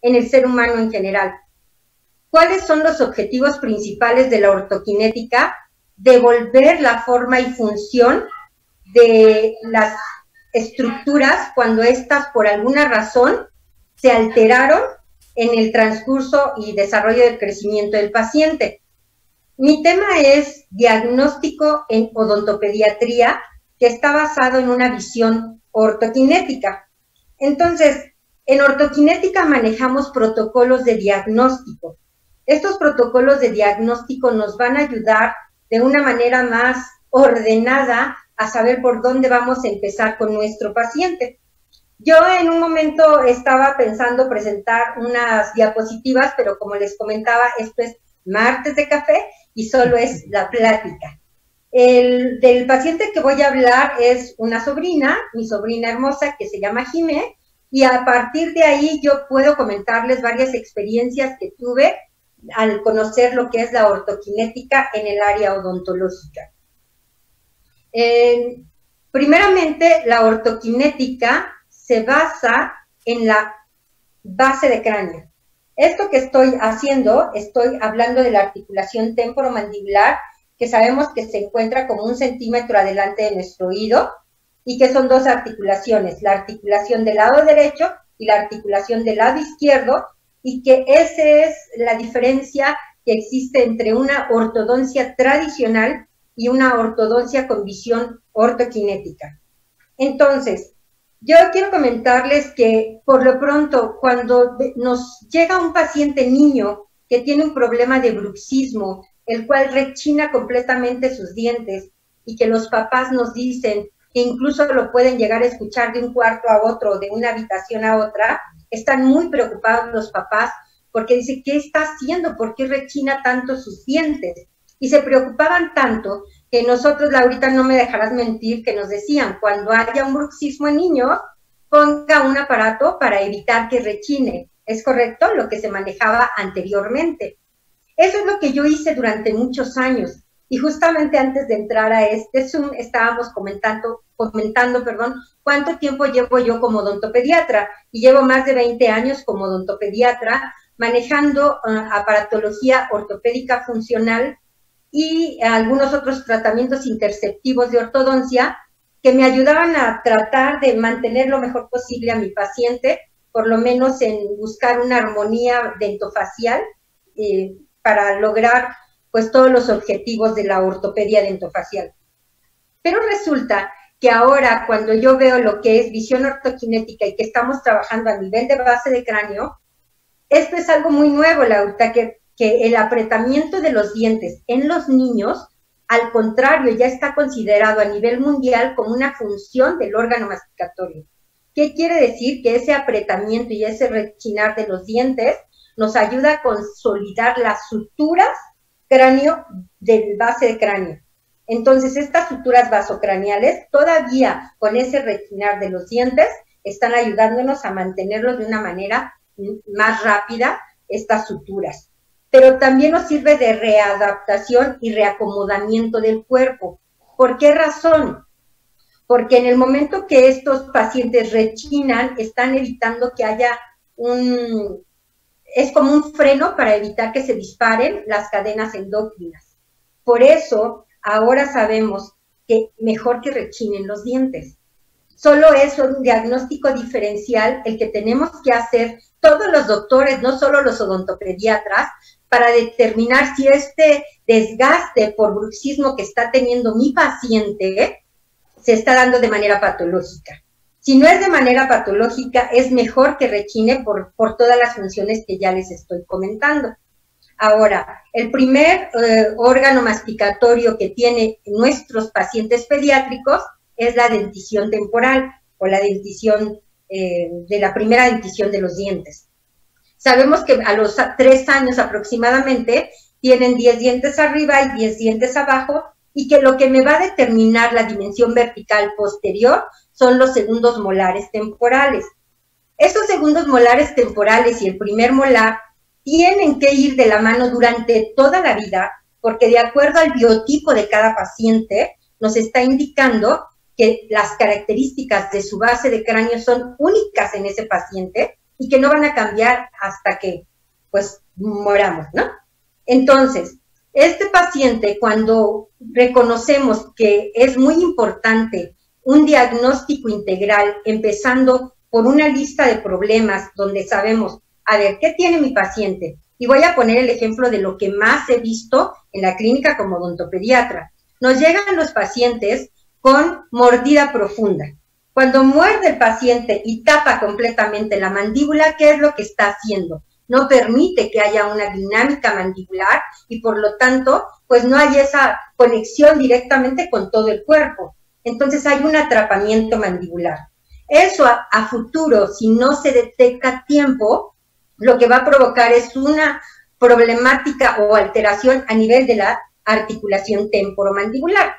en el ser humano en general. ¿Cuáles son los objetivos principales de la ortoquinética? Devolver la forma y función de las estructuras cuando éstas por alguna razón se alteraron en el transcurso y desarrollo del crecimiento del paciente. Mi tema es diagnóstico en odontopediatría, que está basado en una visión ortoquinética. Entonces, en ortoquinética manejamos protocolos de diagnóstico. Estos protocolos de diagnóstico nos van a ayudar de una manera más ordenada a saber por dónde vamos a empezar con nuestro paciente. Yo en un momento estaba pensando presentar unas diapositivas, pero como les comentaba, esto es martes de café y solo es la plática. Del paciente que voy a hablar es una sobrina, mi sobrina hermosa, que se llama Jimé, y a partir de ahí yo puedo comentarles varias experiencias que tuve al conocer lo que es la ortoquinética en el área odontológica. Primeramente, la ortoquinética se basa en la base de cráneo. Esto que estoy haciendo, estoy hablando de la articulación temporomandibular, que sabemos que se encuentra como 1 centímetro adelante de nuestro oído, y que son 2 articulaciones, la articulación del lado derecho y la articulación del lado izquierdo, y que esa es la diferencia que existe entre una ortodoncia tradicional y una ortodoncia con visión ortoquinética. Entonces, yo quiero comentarles que por lo pronto cuando nos llega un paciente niño que tiene un problema de bruxismo, el cual rechina completamente sus dientes y que los papás nos dicen que incluso lo pueden llegar a escuchar de un cuarto a otro, de una habitación a otra, están muy preocupados los papás porque dicen, ¿qué está haciendo? ¿Por qué rechina tanto sus dientes? Y se preocupaban tanto que nosotros, Laurita, no me dejarás mentir, que nos decían, cuando haya un bruxismo en niños, ponga un aparato para evitar que rechine. ¿Es correcto? Lo que se manejaba anteriormente. Eso es lo que yo hice durante muchos años. Y justamente antes de entrar a este Zoom, estábamos comentando, cuánto tiempo llevo yo como odontopediatra. Y llevo más de 20 años como odontopediatra, manejando aparatología ortopédica funcional y algunos otros tratamientos interceptivos de ortodoncia que me ayudaban a tratar de mantener lo mejor posible a mi paciente, por lo menos en buscar una armonía dentofacial para lograr pues todos los objetivos de la ortopedia dentofacial. Pero resulta que ahora cuando yo veo lo que es visión ortoquinética y que estamos trabajando a nivel de base de cráneo, esto es algo muy nuevo, Laura, que el apretamiento de los dientes en los niños, al contrario, ya está considerado a nivel mundial como una función del órgano masticatorio. ¿Qué quiere decir? Que ese apretamiento y ese rechinar de los dientes nos ayuda a consolidar las suturas cráneo del base de cráneo. Entonces, estas suturas vasocraneales, todavía con ese rechinar de los dientes, están ayudándonos a mantenerlos de una manera más rápida, estas suturas. Pero también nos sirve de readaptación y reacomodamiento del cuerpo. ¿Por qué razón? Porque en el momento que estos pacientes rechinan, están evitando que haya es como un freno para evitar que se disparen las cadenas endócrinas. Por eso, ahora sabemos que mejor que rechinen los dientes. Solo es un diagnóstico diferencial el que tenemos que hacer todos los doctores, no solo los odontopediatras, para determinar si este desgaste por bruxismo que está teniendo mi paciente se está dando de manera patológica. Si no es de manera patológica, es mejor que rechine por todas las funciones que ya les estoy comentando. Ahora, el primer órgano masticatorio que tienen nuestros pacientes pediátricos es la dentición temporal o la dentición de la primera dentición de los dientes. Sabemos que a los 3 años aproximadamente tienen 10 dientes arriba y 10 dientes abajo y que lo que me va a determinar la dimensión vertical posterior son los segundos molares temporales. Estos segundos molares temporales y el primer molar tienen que ir de la mano durante toda la vida porque de acuerdo al biotipo de cada paciente nos está indicando que las características de su base de cráneo son únicas en ese paciente y que no van a cambiar hasta que, pues, moramos, ¿no? Entonces, este paciente, cuando reconocemos que es muy importante un diagnóstico integral, empezando por una lista de problemas donde sabemos, a ver, ¿qué tiene mi paciente? Y voy a poner el ejemplo de lo que más he visto en la clínica como odontopediatra. Nos llegan los pacientes con mordida profunda. Cuando muerde el paciente y tapa completamente la mandíbula, ¿qué es lo que está haciendo? No permite que haya una dinámica mandibular y por lo tanto, pues no hay esa conexión directamente con todo el cuerpo. Entonces hay un atrapamiento mandibular. Eso a futuro, si no se detecta a tiempo, lo que va a provocar es una problemática o alteración a nivel de la articulación temporomandibular.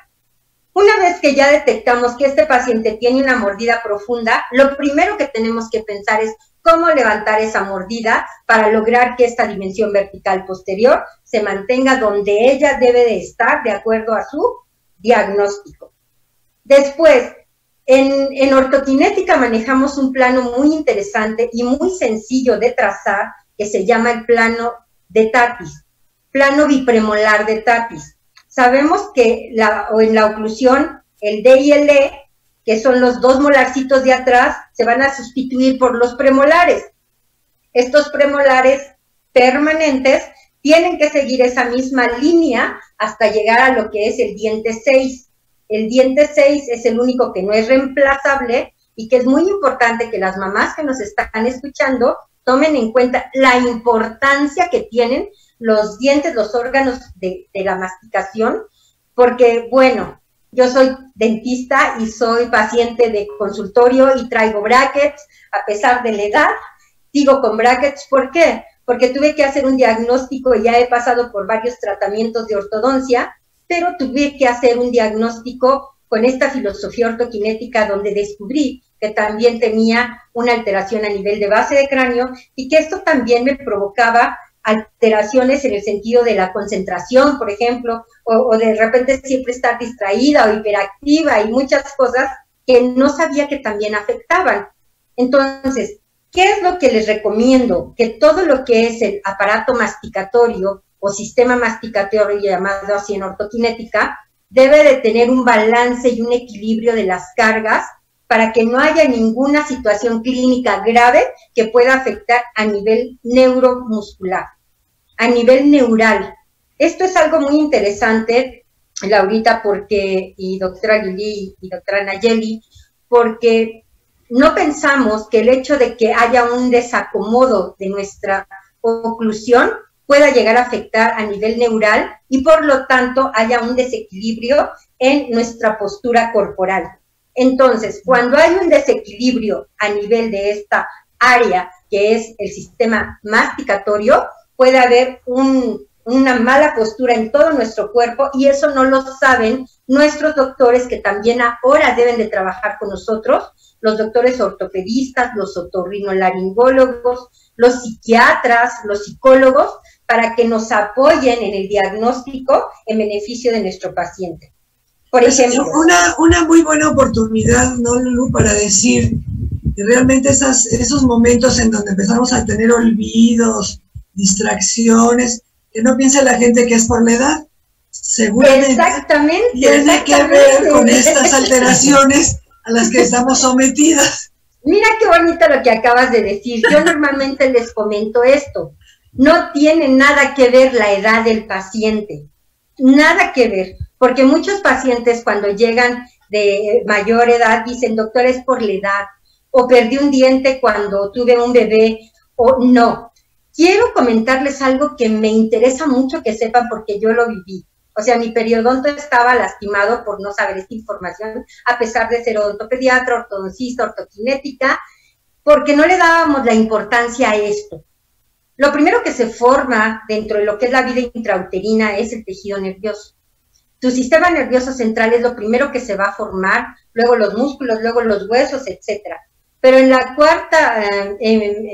Una vez que ya detectamos que este paciente tiene una mordida profunda, lo primero que tenemos que pensar es cómo levantar esa mordida para lograr que esta dimensión vertical posterior se mantenga donde ella debe de estar de acuerdo a su diagnóstico. Después, en ortoquinética manejamos un plano muy interesante y muy sencillo de trazar que se llama el plano de Tatis, plano bipremolar de Tatis. Sabemos que en la oclusión, el D y el E, que son los dos molarcitos de atrás, se van a sustituir por los premolares. Estos premolares permanentes tienen que seguir esa misma línea hasta llegar a lo que es el diente 6. El diente 6 es el único que no es reemplazable y que es muy importante que las mamás que nos están escuchando tomen en cuenta la importancia que tienen los dientes, los órganos de la masticación, porque, bueno, yo soy dentista y soy paciente de consultorio y traigo brackets, a pesar de la edad, sigo con brackets. ¿Por qué? Porque tuve que hacer un diagnóstico, ya he pasado por varios tratamientos de ortodoncia, pero tuve que hacer un diagnóstico con esta filosofía ortoquinética donde descubrí que también tenía una alteración a nivel de base de cráneo y que esto también me provocaba alteraciones en el sentido de la concentración, por ejemplo, o de repente siempre estar distraída o hiperactiva y muchas cosas que no sabía que también afectaban. Entonces, ¿qué es lo que les recomiendo? Que todo lo que es el aparato masticatorio o sistema masticatorio llamado así en ortoquinética, debe de tener un balance y un equilibrio de las cargas para que no haya ninguna situación clínica grave que pueda afectar a nivel neuromuscular, a nivel neural. Esto es algo muy interesante, Laurita, porque, y doctora Lili y doctora Nayeli, porque no pensamos que el hecho de que haya un desacomodo de nuestra oclusión pueda llegar a afectar a nivel neural y por lo tanto haya un desequilibrio en nuestra postura corporal. Entonces, cuando hay un desequilibrio a nivel de esta área que es el sistema masticatorio, puede haber una mala postura en todo nuestro cuerpo y eso no lo saben nuestros doctores que también ahora deben de trabajar con nosotros, los doctores ortopedistas, los otorrinolaringólogos, los psiquiatras, los psicólogos, para que nos apoyen en el diagnóstico en beneficio de nuestro paciente. Por ejemplo, una muy buena oportunidad, ¿no, Lulu?, para decir que realmente esos momentos en donde empezamos a tener olvidos, distracciones, que no piense la gente que es por la edad, seguramente tiene que ver con estas alteraciones a las que estamos sometidas. Mira qué bonito lo que acabas de decir. Yo normalmente les comento esto. No tiene nada que ver la edad del paciente, nada que ver, porque muchos pacientes cuando llegan de mayor edad dicen, doctor, es por la edad, o perdí un diente cuando tuve un bebé, o no. Quiero comentarles algo que me interesa mucho que sepan porque yo lo viví. O sea, mi periodonto estaba lastimado por no saber esta información, a pesar de ser odontopediatra, ortodoncista, ortoquinética, porque no le dábamos la importancia a esto. Lo primero que se forma dentro de lo que es la vida intrauterina es el tejido nervioso. Tu sistema nervioso central es lo primero que se va a formar, luego los músculos, luego los huesos, etcétera. Pero en la cuarta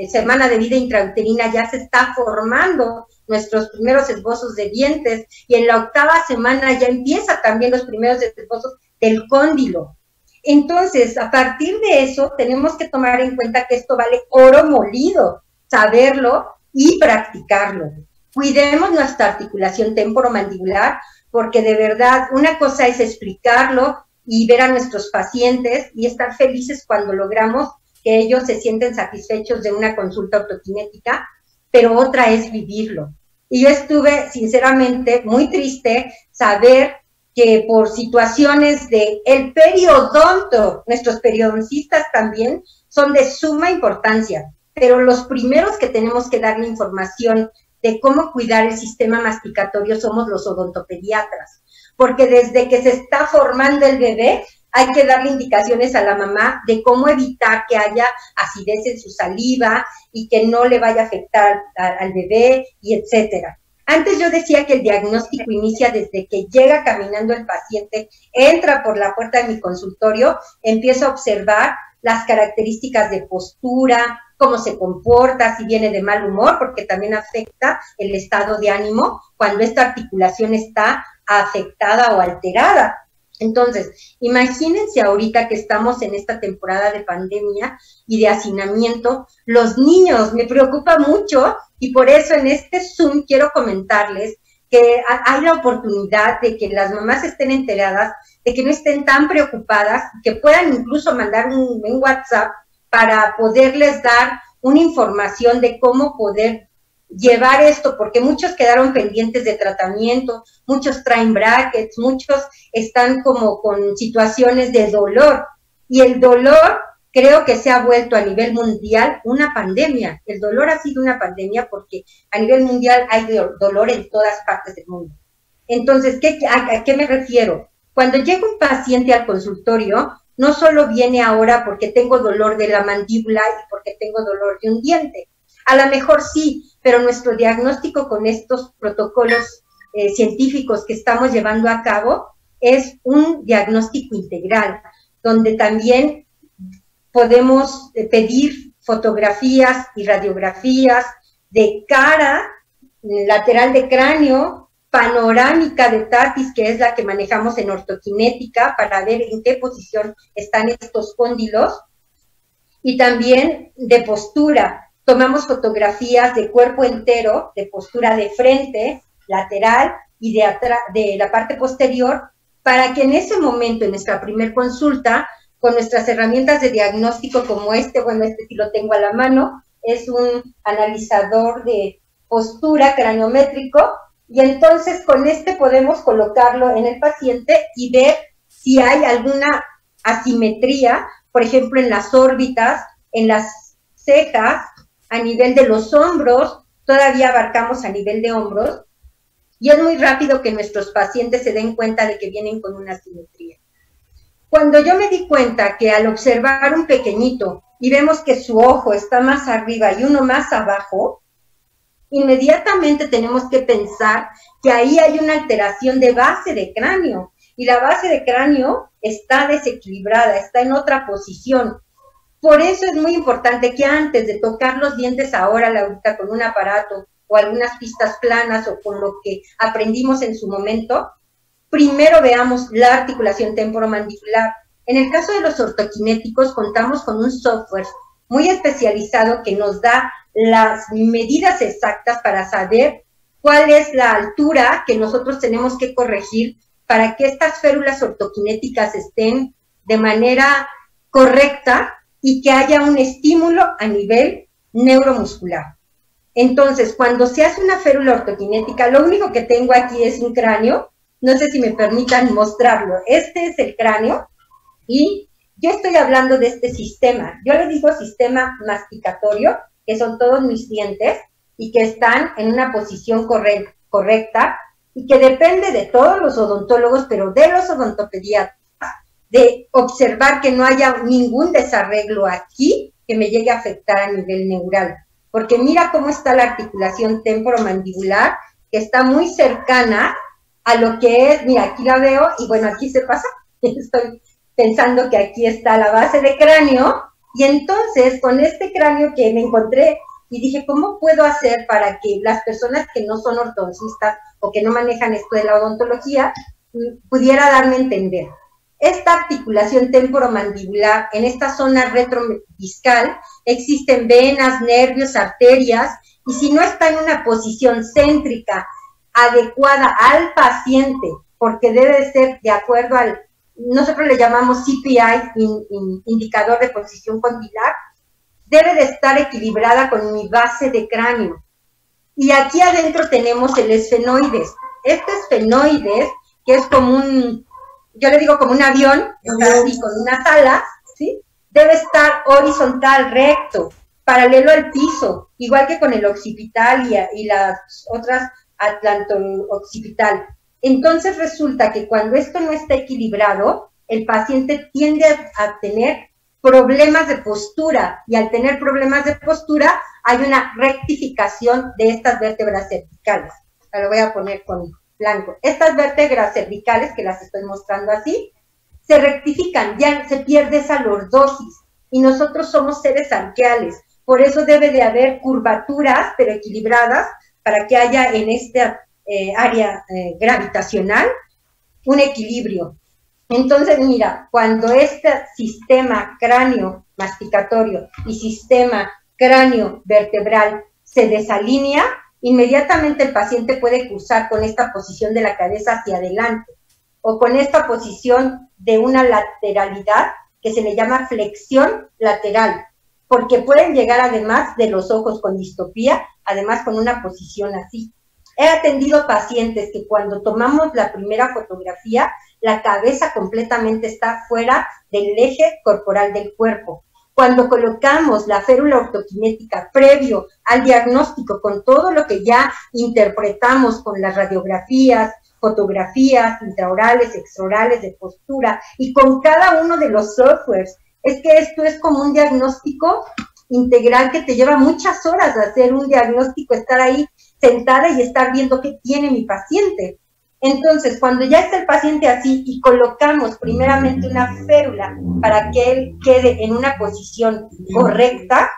semana de vida intrauterina ya se está formando nuestros primeros esbozos de dientes y en la octava semana ya empieza también los primeros esbozos del cóndilo. Entonces, a partir de eso, tenemos que tomar en cuenta que esto vale oro molido, saberlo y practicarlo. Cuidemos nuestra articulación temporomandibular, porque de verdad, una cosa es explicarlo y ver a nuestros pacientes y estar felices cuando logramos que ellos se sienten satisfechos de una consulta ortoquinética, pero otra es vivirlo. Y yo estuve, sinceramente, muy triste saber que por situaciones de el periodonto, nuestros periodoncistas también son de suma importancia, pero los primeros que tenemos que darle información de cómo cuidar el sistema masticatorio somos los odontopediatras, porque desde que se está formando el bebé hay que darle indicaciones a la mamá de cómo evitar que haya acidez en su saliva y que no le vaya a afectar al bebé, y etcétera. Antes yo decía que el diagnóstico inicia desde que llega caminando el paciente, entra por la puerta de mi consultorio, empiezo a observar las características de postura, cómo se comporta, si viene de mal humor, porque también afecta el estado de ánimo cuando esta articulación está afectada o alterada. Entonces, imagínense ahorita que estamos en esta temporada de pandemia y de hacinamiento, los niños, me preocupa mucho, y por eso en este Zoom quiero comentarles que hay la oportunidad de que las mamás estén enteradas, de que no estén tan preocupadas, que puedan incluso mandar un WhatsApp para poderles dar una información de cómo poder llevar esto, porque muchos quedaron pendientes de tratamiento, muchos traen brackets, muchos están como con situaciones de dolor, y el dolor creo que se ha vuelto a nivel mundial una pandemia. El dolor ha sido una pandemia porque a nivel mundial hay dolor en todas partes del mundo. Entonces, ¿a qué me refiero? Cuando llega un paciente al consultorio, no solo viene ahora porque tengo dolor de la mandíbula y porque tengo dolor de un diente. A lo mejor sí, pero nuestro diagnóstico con estos protocolos científicos que estamos llevando a cabo es un diagnóstico integral, donde también podemos pedir fotografías y radiografías de cara, lateral de cráneo, panorámica de tatis, que es la que manejamos en ortoquinética, para ver en qué posición están estos cóndilos, y también de postura. Tomamos fotografías de cuerpo entero, de postura de frente, lateral y de la parte posterior, para que en ese momento, en nuestra primer consulta, con nuestras herramientas de diagnóstico como bueno, este sí lo tengo a la mano, es un analizador de postura craniométrico, y entonces con este podemos colocarlo en el paciente y ver si hay alguna asimetría, por ejemplo, en las órbitas, en las cejas, a nivel de los hombros, todavía abarcamos a nivel de hombros, y es muy rápido que nuestros pacientes se den cuenta de que vienen con una asimetría. Cuando yo me di cuenta que al observar un pequeñito y vemos que su ojo está más arriba y uno más abajo, inmediatamente tenemos que pensar que ahí hay una alteración de base de cráneo, y la base de cráneo está desequilibrada, está en otra posición. Por eso es muy importante que antes de tocar los dientes ahora, Laurita, con un aparato o algunas pistas planas o con lo que aprendimos en su momento, primero veamos la articulación temporomandibular. En el caso de los ortoquinéticos contamos con un software muy especializado que nos da las medidas exactas para saber cuál es la altura que nosotros tenemos que corregir para que estas férulas ortoquinéticas estén de manera correcta y que haya un estímulo a nivel neuromuscular. Entonces, cuando se hace una férula ortoquinética, lo único que tengo aquí es un cráneo. No sé si me permitan mostrarlo. Este es el cráneo y yo estoy hablando de este sistema. Yo le digo sistema masticatorio, que son todos mis dientes y que están en una posición correcta y que depende de todos los odontólogos, pero de los odontopediatras, de observar que no haya ningún desarreglo aquí que me llegue a afectar a nivel neural. Porque mira cómo está la articulación temporomandibular, que está muy cercana a lo que es, mira, aquí la veo, y bueno, aquí se pasa, estoy pensando que aquí está la base de cráneo, y entonces con este cráneo que me encontré, y dije, ¿cómo puedo hacer para que las personas que no son ortodoncistas o que no manejan esto de la odontología, pudiera darme a entender? Esta articulación temporomandibular, en esta zona retrodiscal, existen venas, nervios, arterias, y si no está en una posición céntrica adecuada al paciente, porque debe de ser de acuerdo al, nosotros le llamamos CPI, indicador de posición condilar, debe de estar equilibrada con mi base de cráneo. Y aquí adentro tenemos el esfenoides. Este esfenoides, que es como un, yo le digo como un avión, está así con unas alas, ¿sí? Debe estar horizontal, recto, paralelo al piso, igual que con el occipital y las otras atlanto-occipital. Entonces resulta que cuando esto no está equilibrado, el paciente tiende a tener problemas de postura, y al tener problemas de postura hay una rectificación de estas vértebras cervicales. Lo voy a poner con blanco. Estas vértebras cervicales, que las estoy mostrando así, se rectifican, ya se pierde esa lordosis, y nosotros somos seres arqueales, por eso debe de haber curvaturas, pero equilibradas, para que haya en esta área gravitacional un equilibrio. Entonces, mira, cuando este sistema cráneo masticatorio y sistema cráneo vertebral se desalinea, inmediatamente el paciente puede cursar con esta posición de la cabeza hacia adelante, o con esta posición de una lateralidad que se le llama flexión lateral, porque pueden llegar además de los ojos con distopía, además con una posición así. He atendido pacientes que cuando tomamos la primera fotografía, la cabeza completamente está fuera del eje corporal del cuerpo. Cuando colocamos la férula ortoquinética previo al diagnóstico, con todo lo que ya interpretamos con las radiografías, fotografías intraorales, extraorales, de postura, y con cada uno de los softwares, es que esto es como un diagnóstico integral que te lleva muchas horas de hacer un diagnóstico, estar ahí sentada y estar viendo qué tiene mi paciente. Entonces, cuando ya está el paciente así y colocamos primeramente una férula para que él quede en una posición correcta,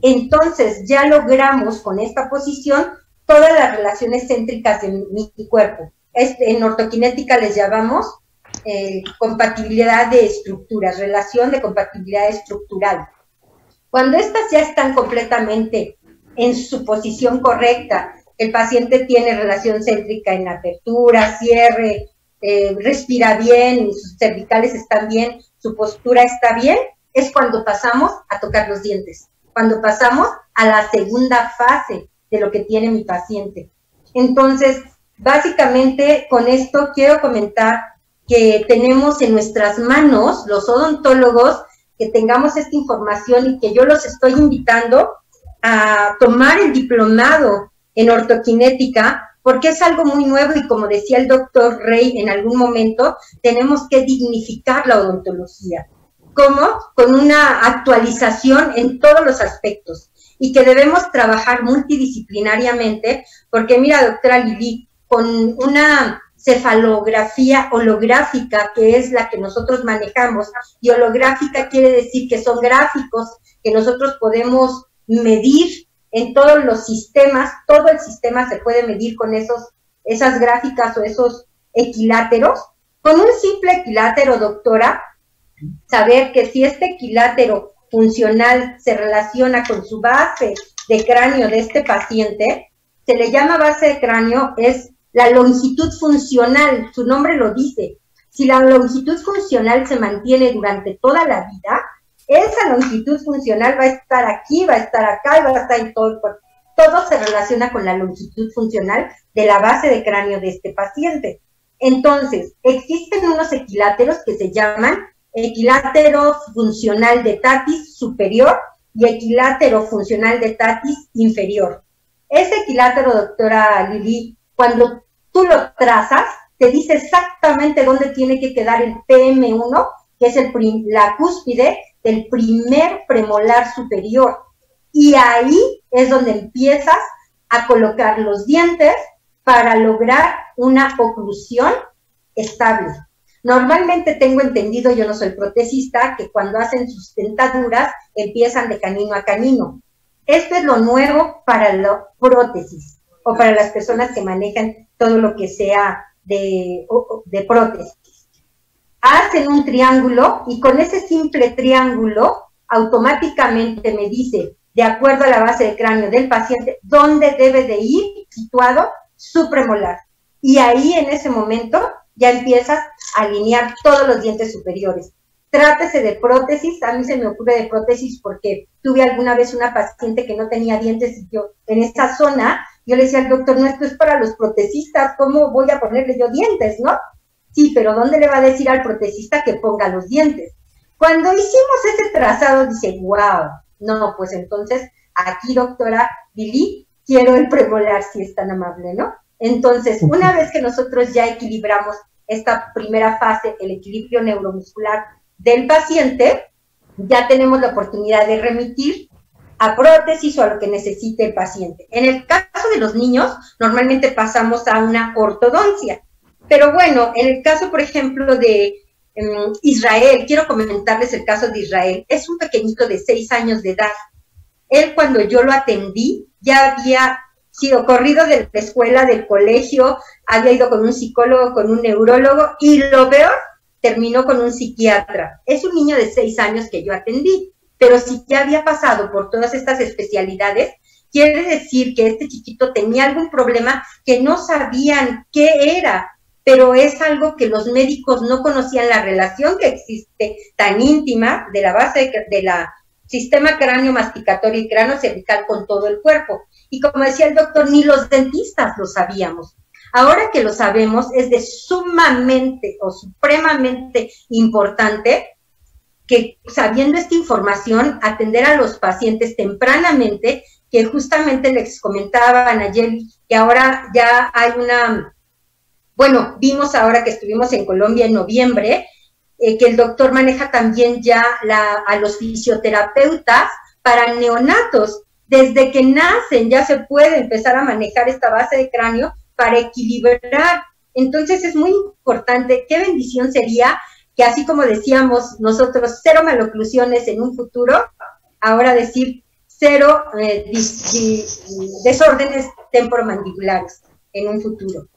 entonces ya logramos con esta posición todas las relaciones céntricas de mi cuerpo. En ortoquinética les llamamos compatibilidad de estructuras, relación de compatibilidad estructural. Cuando estas ya están completamente en su posición correcta, el paciente tiene relación céntrica en la apertura, cierre, respira bien, sus cervicales están bien, su postura está bien, es cuando pasamos a tocar los dientes, cuando pasamos a la segunda fase de lo que tiene mi paciente. Entonces, básicamente con esto quiero comentar que tenemos en nuestras manos, los odontólogos, que tengamos esta información y que yo los estoy invitando a tomar el diplomado en ortoquinética, porque es algo muy nuevo y como decía el doctor Rey en algún momento, tenemos que dignificar la odontología. ¿Cómo? Con una actualización en todos los aspectos y que debemos trabajar multidisciplinariamente, porque mira, doctora Lili, con una cefalografía holográfica, que es la que nosotros manejamos, y holográfica quiere decir que son gráficos que nosotros podemos medir en todos los sistemas, todo el sistema se puede medir con esas gráficas o esos equiláteros. Con un simple equilátero, doctora, saber que si este equilátero funcional se relaciona con su base de cráneo de este paciente, se le llama base de cráneo, es la longitud funcional, su nombre lo dice. Si la longitud funcional se mantiene durante toda la vida, esa longitud funcional va a estar aquí, va a estar acá y va a estar en todo el cuerpo. Todo se relaciona con la longitud funcional de la base de cráneo de este paciente. Entonces, existen unos equiláteros que se llaman equilátero funcional de Tatis superior y equilátero funcional de Tatis inferior. Ese equilátero, doctora Lili, cuando tú lo trazas, te dice exactamente dónde tiene que quedar el PM1, que es la cúspide del primer premolar superior. Y ahí es donde empiezas a colocar los dientes para lograr una oclusión estable. Normalmente tengo entendido, yo no soy protesista, que cuando hacen sus dentaduras empiezan de canino a canino. Esto es lo nuevo para la prótesis o para las personas que manejan todo lo que sea de prótesis. hacen un triángulo y con ese simple triángulo automáticamente me dice, de acuerdo a la base de cráneo del paciente, dónde debe de ir situado su premolar. Y ahí en ese momento ya empiezas a alinear todos los dientes superiores. Trátese de prótesis, a mí se me ocurre de prótesis porque tuve alguna vez una paciente que no tenía dientes y yo en esa zona, yo le decía al doctor, no, esto es para los protesistas, ¿cómo voy a ponerle yo dientes, no? Sí, pero ¿dónde le va a decir al protesista que ponga los dientes? Cuando hicimos ese trazado, dice, wow, no, pues entonces, aquí, doctora Lili, quiero el premolar, si es tan amable, ¿no? Entonces, una vez que nosotros ya equilibramos esta primera fase, el equilibrio neuromuscular del paciente, ya tenemos la oportunidad de remitir a prótesis o a lo que necesite el paciente. En el caso de los niños, normalmente pasamos a una ortodoncia. Pero bueno, en el caso, por ejemplo, de Israel, quiero comentarles el caso de Israel. Es un pequeñito de 6 años de edad. Él, cuando yo lo atendí, ya había sido corrido de la escuela, del colegio, había ido con un psicólogo, con un neurólogo, y lo peor, terminó con un psiquiatra. Es un niño de 6 años que yo atendí, pero si ya había pasado por todas estas especialidades, quiere decir que este chiquito tenía algún problema que no sabían qué era, pero es algo que los médicos no conocían, la relación que existe tan íntima de la base de la sistema cráneo-masticatorio y cráneo-cervical con todo el cuerpo. Y como decía el doctor, ni los dentistas lo sabíamos. Ahora que lo sabemos, es de sumamente o supremamente importante que, sabiendo esta información, atender a los pacientes tempranamente, que justamente les comentaba a Nayeli, que ahora ya hay una, bueno, vimos ahora que estuvimos en Colombia en noviembre, que el doctor maneja también ya a los fisioterapeutas para neonatos. Desde que nacen ya se puede empezar a manejar esta base de cráneo para equilibrar. Entonces es muy importante, qué bendición sería que así como decíamos nosotros, 0 maloclusiones en un futuro, ahora decir 0 desórdenes temporomandibulares en un futuro.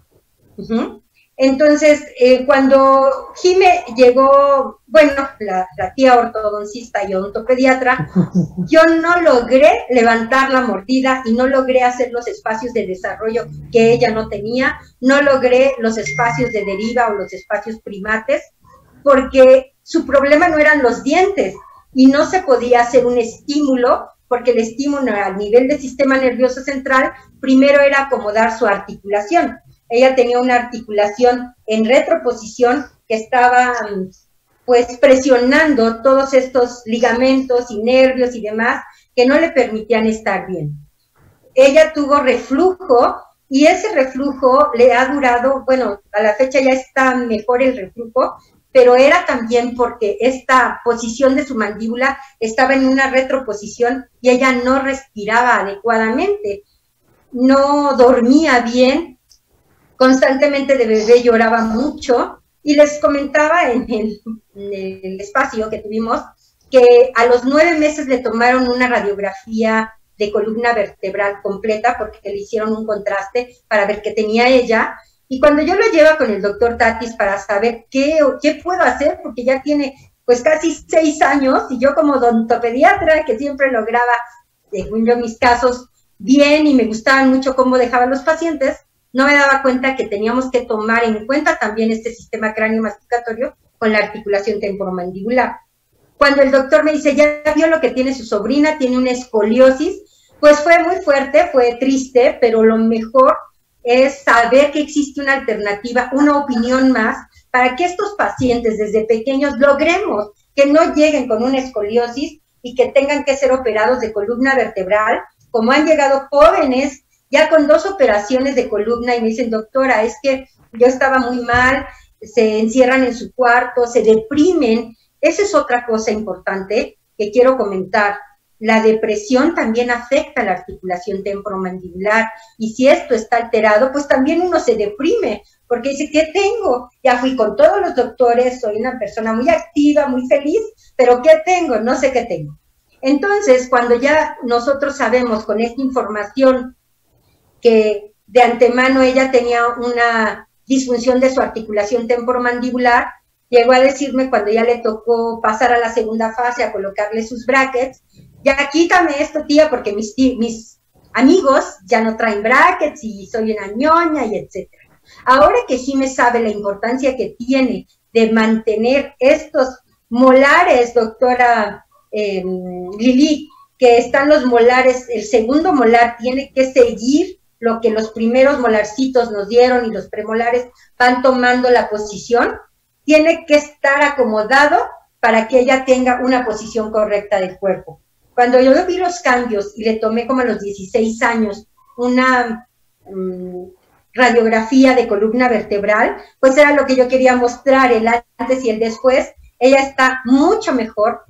Entonces, cuando Jime llegó, bueno, la tía ortodoncista y odontopediatra, yo no logré levantar la mordida y no logré hacer los espacios de desarrollo que ella no tenía, no logré los espacios de deriva o los espacios primates, porque su problema no eran los dientes y no se podía hacer un estímulo, porque el estímulo al nivel del sistema nervioso central primero era acomodar su articulación. Ella tenía una articulación en retroposición que estaba pues presionando todos estos ligamentos y nervios y demás que no le permitían estar bien. Ella tuvo reflujo y ese reflujo le ha durado, bueno, a la fecha ya está mejor el reflujo, pero era también porque esta posición de su mandíbula estaba en una retroposición y ella no respiraba adecuadamente, no dormía bien, constantemente de bebé lloraba mucho, y les comentaba en el espacio que tuvimos que a los 9 meses le tomaron una radiografía de columna vertebral completa porque le hicieron un contraste para ver qué tenía ella, y cuando yo lo llevo con el doctor Tatis para saber qué puedo hacer, porque ya tiene pues casi 6 años, y yo como odontopediatra que siempre lograba, según yo, mis casos bien y me gustaban mucho cómo dejaba a los pacientes, no me daba cuenta que teníamos que tomar en cuenta también este sistema cráneo-masticatorio con la articulación temporomandibular. Cuando el doctor me dice, ya vio lo que tiene su sobrina, tiene una escoliosis, pues fue muy fuerte, fue triste, pero lo mejor es saber que existe una alternativa, una opinión más, para que estos pacientes desde pequeños logremos que no lleguen con una escoliosis y que tengan que ser operados de columna vertebral, como han llegado jóvenes ya con 2 operaciones de columna y me dicen, doctora, es que yo estaba muy mal, se encierran en su cuarto, se deprimen. Esa es otra cosa importante que quiero comentar. La depresión también afecta la articulación temporomandibular y si esto está alterado, pues también uno se deprime porque dice, ¿qué tengo? Ya fui con todos los doctores, soy una persona muy activa, muy feliz, pero ¿qué tengo? No sé qué tengo. Entonces, cuando ya nosotros sabemos con esta información que de antemano ella tenía una disfunción de su articulación temporomandibular, llegó a decirme cuando ya le tocó pasar a la segunda fase a colocarle sus brackets, ya quítame esto, tía, porque mis amigos ya no traen brackets y soy una ñoña y etcétera. Ahora que sí me sabe la importancia que tiene de mantener estos molares, doctora Lili, que están los molares, el segundo molar tiene que seguir lo que los primeros molarcitos nos dieron y los premolares van tomando la posición, tiene que estar acomodado para que ella tenga una posición correcta del cuerpo. Cuando yo vi los cambios y le tomé como a los 16 años una radiografía de columna vertebral, pues era lo que yo quería mostrar, el antes y el después. Ella está mucho mejor.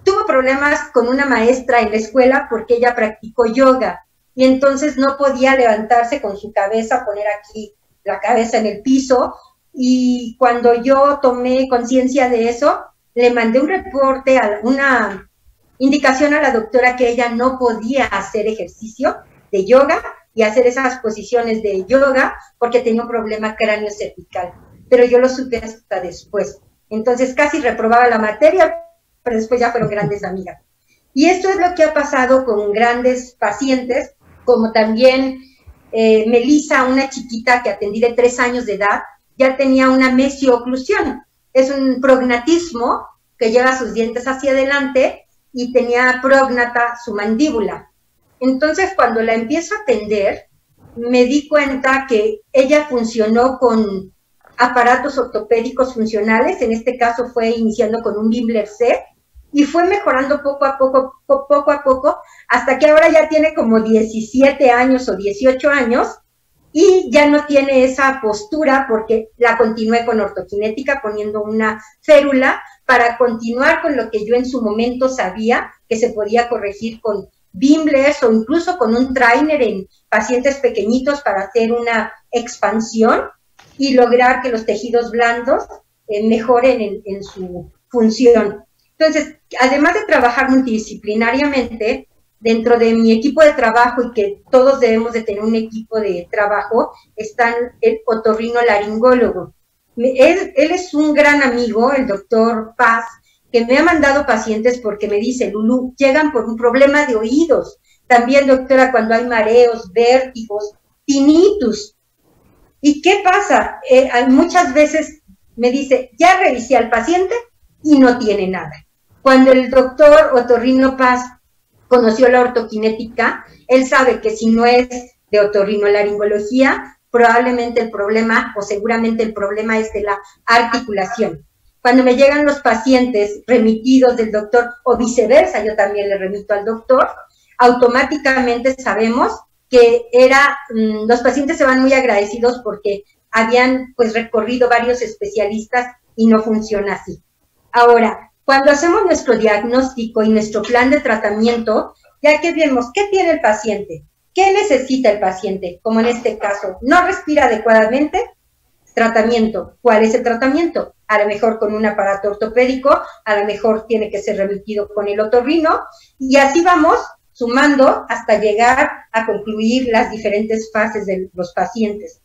Tuvo problemas con una maestra en la escuela porque ella practicó yoga y entonces no podía levantarse con su cabeza, poner aquí la cabeza en el piso, y cuando yo tomé conciencia de eso, le mandé un reporte, una indicación a la doctora que ella no podía hacer ejercicio de yoga y hacer esas posiciones de yoga porque tenía un problema cráneo-cervical, pero yo lo supe hasta después. Entonces casi reprobaba la materia, pero después ya fueron grandes amigas. Y esto es lo que ha pasado con grandes pacientes, como también Melissa, una chiquita que atendí de 3 años de edad, ya tenía una mesioclusión. Es un prognatismo que lleva sus dientes hacia adelante y tenía prógnata su mandíbula. Entonces, cuando la empiezo a atender, me di cuenta que ella funcionó con aparatos ortopédicos funcionales, en este caso fue iniciando con un Bimbler C, y fue mejorando poco a poco, hasta que ahora ya tiene como 17 años o 18 años, y ya no tiene esa postura porque la continué con ortoquinética, poniendo una férula para continuar con lo que yo en su momento sabía que se podía corregir con Bimblers o incluso con un trainer en pacientes pequeñitos para hacer una expansión y lograr que los tejidos blandos mejoren en su función. Entonces, además de trabajar multidisciplinariamente, dentro de mi equipo de trabajo, y que todos debemos de tener un equipo de trabajo, está el otorrinolaringólogo. Él es un gran amigo, el doctor Paz, que me ha mandado pacientes porque me dice, Lulú, llegan por un problema de oídos. También, doctora, cuando hay mareos, vértigos, tinnitus. ¿Y qué pasa? Muchas veces me dice, ya revisé al paciente y no tiene nada. Cuando el doctor Otorrino Paz conoció la ortoquinética, él sabe que si no es de otorrinolaringología, probablemente el problema, o seguramente el problema es de la articulación. Cuando me llegan los pacientes remitidos del doctor, o viceversa, yo también le remito al doctor, automáticamente sabemos que los pacientes se van muy agradecidos porque habían pues recorrido varios especialistas y no funciona así. Ahora, cuando hacemos nuestro diagnóstico y nuestro plan de tratamiento, ya que vemos qué tiene el paciente, qué necesita el paciente, como en este caso, no respira adecuadamente, tratamiento. ¿Cuál es el tratamiento? A lo mejor con un aparato ortopédico, a lo mejor tiene que ser remitido con el otorrino, y así vamos sumando hasta llegar a concluir las diferentes fases de los pacientes.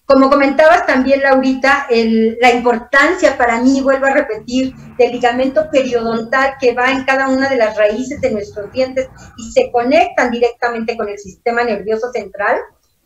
Como comentabas también, Laurita, la importancia para mí, vuelvo a repetir, del ligamento periodontal que va en cada una de las raíces de nuestros dientes y se conectan directamente con el sistema nervioso central.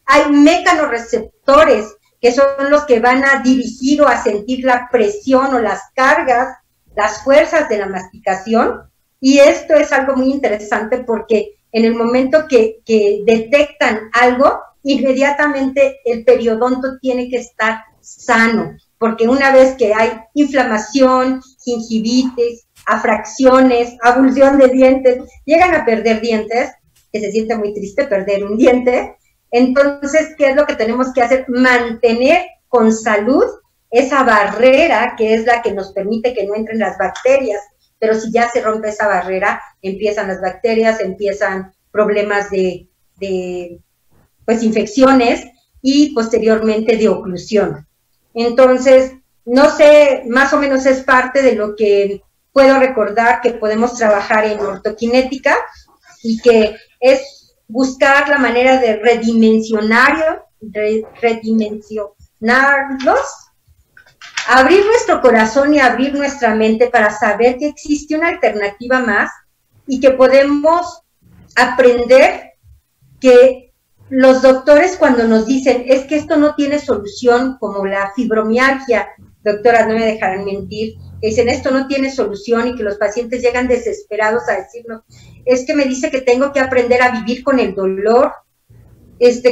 Hay mecanorreceptores que son los que van a dirigir o a sentir la presión o las cargas, las fuerzas de la masticación. Y esto es algo muy interesante porque en el momento que detectan algo, inmediatamente el periodonto tiene que estar sano, porque una vez que hay inflamación, gingivitis, afracciones, abulsión de dientes, llegan a perder dientes, que se siente muy triste perder un diente. Entonces, ¿qué es lo que tenemos que hacer? Mantener con salud esa barrera que es la que nos permite que no entren las bacterias, pero si ya se rompe esa barrera, empiezan las bacterias, empiezan problemas de pues infecciones y posteriormente de oclusión. Entonces, no sé, más o menos es parte de lo que puedo recordar que podemos trabajar en ortoquinética y que es buscar la manera de redimensionarlos abrir nuestro corazón y abrir nuestra mente para saber que existe una alternativa más y que podemos aprender que los doctores cuando nos dicen, es que esto no tiene solución, como la fibromialgia, doctoras, no me dejarán mentir, que dicen, esto no tiene solución, y que los pacientes llegan desesperados a decirnos, es que me dice que tengo que aprender a vivir con el dolor,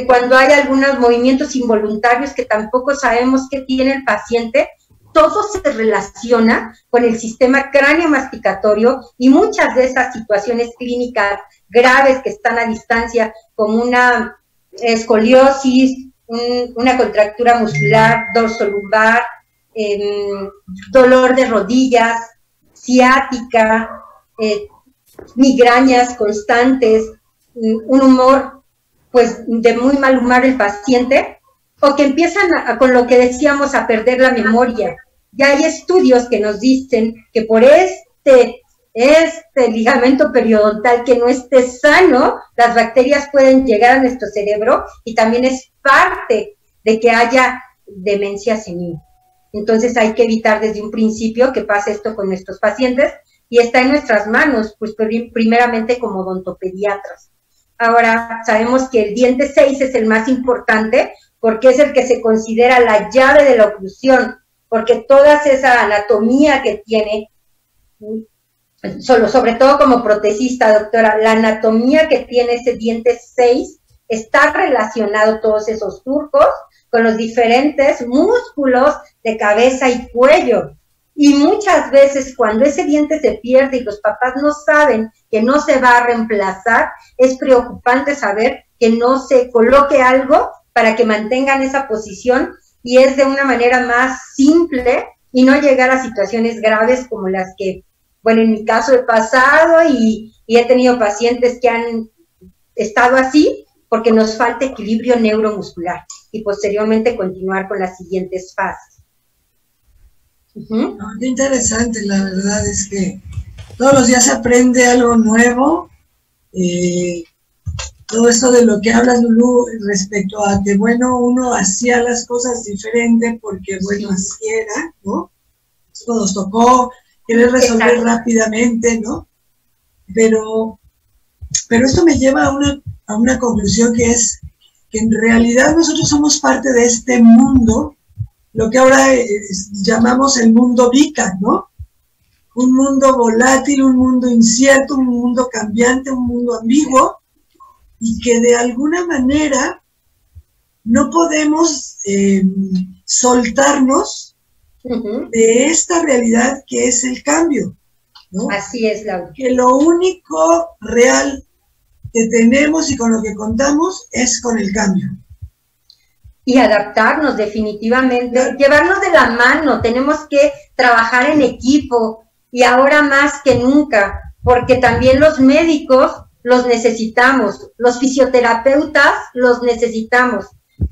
cuando hay algunos movimientos involuntarios que tampoco sabemos qué tiene el paciente, todo se relaciona con el sistema cráneo-masticatorio, y muchas de esas situaciones clínicas graves que están a distancia, como una escoliosis, una contractura muscular dorsolumbar, dolor de rodillas, ciática, migrañas constantes, un humor pues de muy mal humor el paciente, o que empiezan con lo que decíamos a perder la memoria. Ya hay estudios que nos dicen que por este ligamento periodontal que no esté sano, las bacterias pueden llegar a nuestro cerebro y también es parte de que haya demencia senil. Entonces hay que evitar desde un principio que pase esto con nuestros pacientes y está en nuestras manos, pues primeramente como odontopediatras. Ahora sabemos que el diente 6 es el más importante porque es el que se considera la llave de la oclusión, porque toda esa anatomía que tiene, sobre todo como protesista, doctora, la anatomía que tiene ese diente 6 está relacionado todos esos surcos con los diferentes músculos de cabeza y cuello. Y muchas veces cuando ese diente se pierde y los papás no saben que no se va a reemplazar, es preocupante saber que no se coloque algo para que mantengan esa posición, y es de una manera más simple y no llegar a situaciones graves como las que, bueno, en mi caso he pasado y he tenido pacientes que han estado así porque nos falta equilibrio neuromuscular y posteriormente continuar con las siguientes fases. Qué interesante, la verdad es que todos los días se aprende algo nuevo. Todo esto de lo que hablas, Lulú, respecto a que, bueno, uno hacía las cosas diferente porque, bueno, así era, ¿no? Eso nos tocó querer resolver rápidamente, ¿no? Pero esto me lleva a una conclusión, que es que en realidad nosotros somos parte de este mundo, lo que ahora llamamos el mundo VICA, ¿no? Un mundo volátil, un mundo incierto, un mundo cambiante, un mundo ambiguo, y que de alguna manera no podemos soltarnos de esta realidad que es el cambio, ¿no? Así es, Laura. Que lo único real que tenemos y con lo que contamos es con el cambio. Y adaptarnos definitivamente, llevarnos de la mano, tenemos que trabajar en equipo y ahora más que nunca, porque también los médicos los necesitamos, los fisioterapeutas los necesitamos.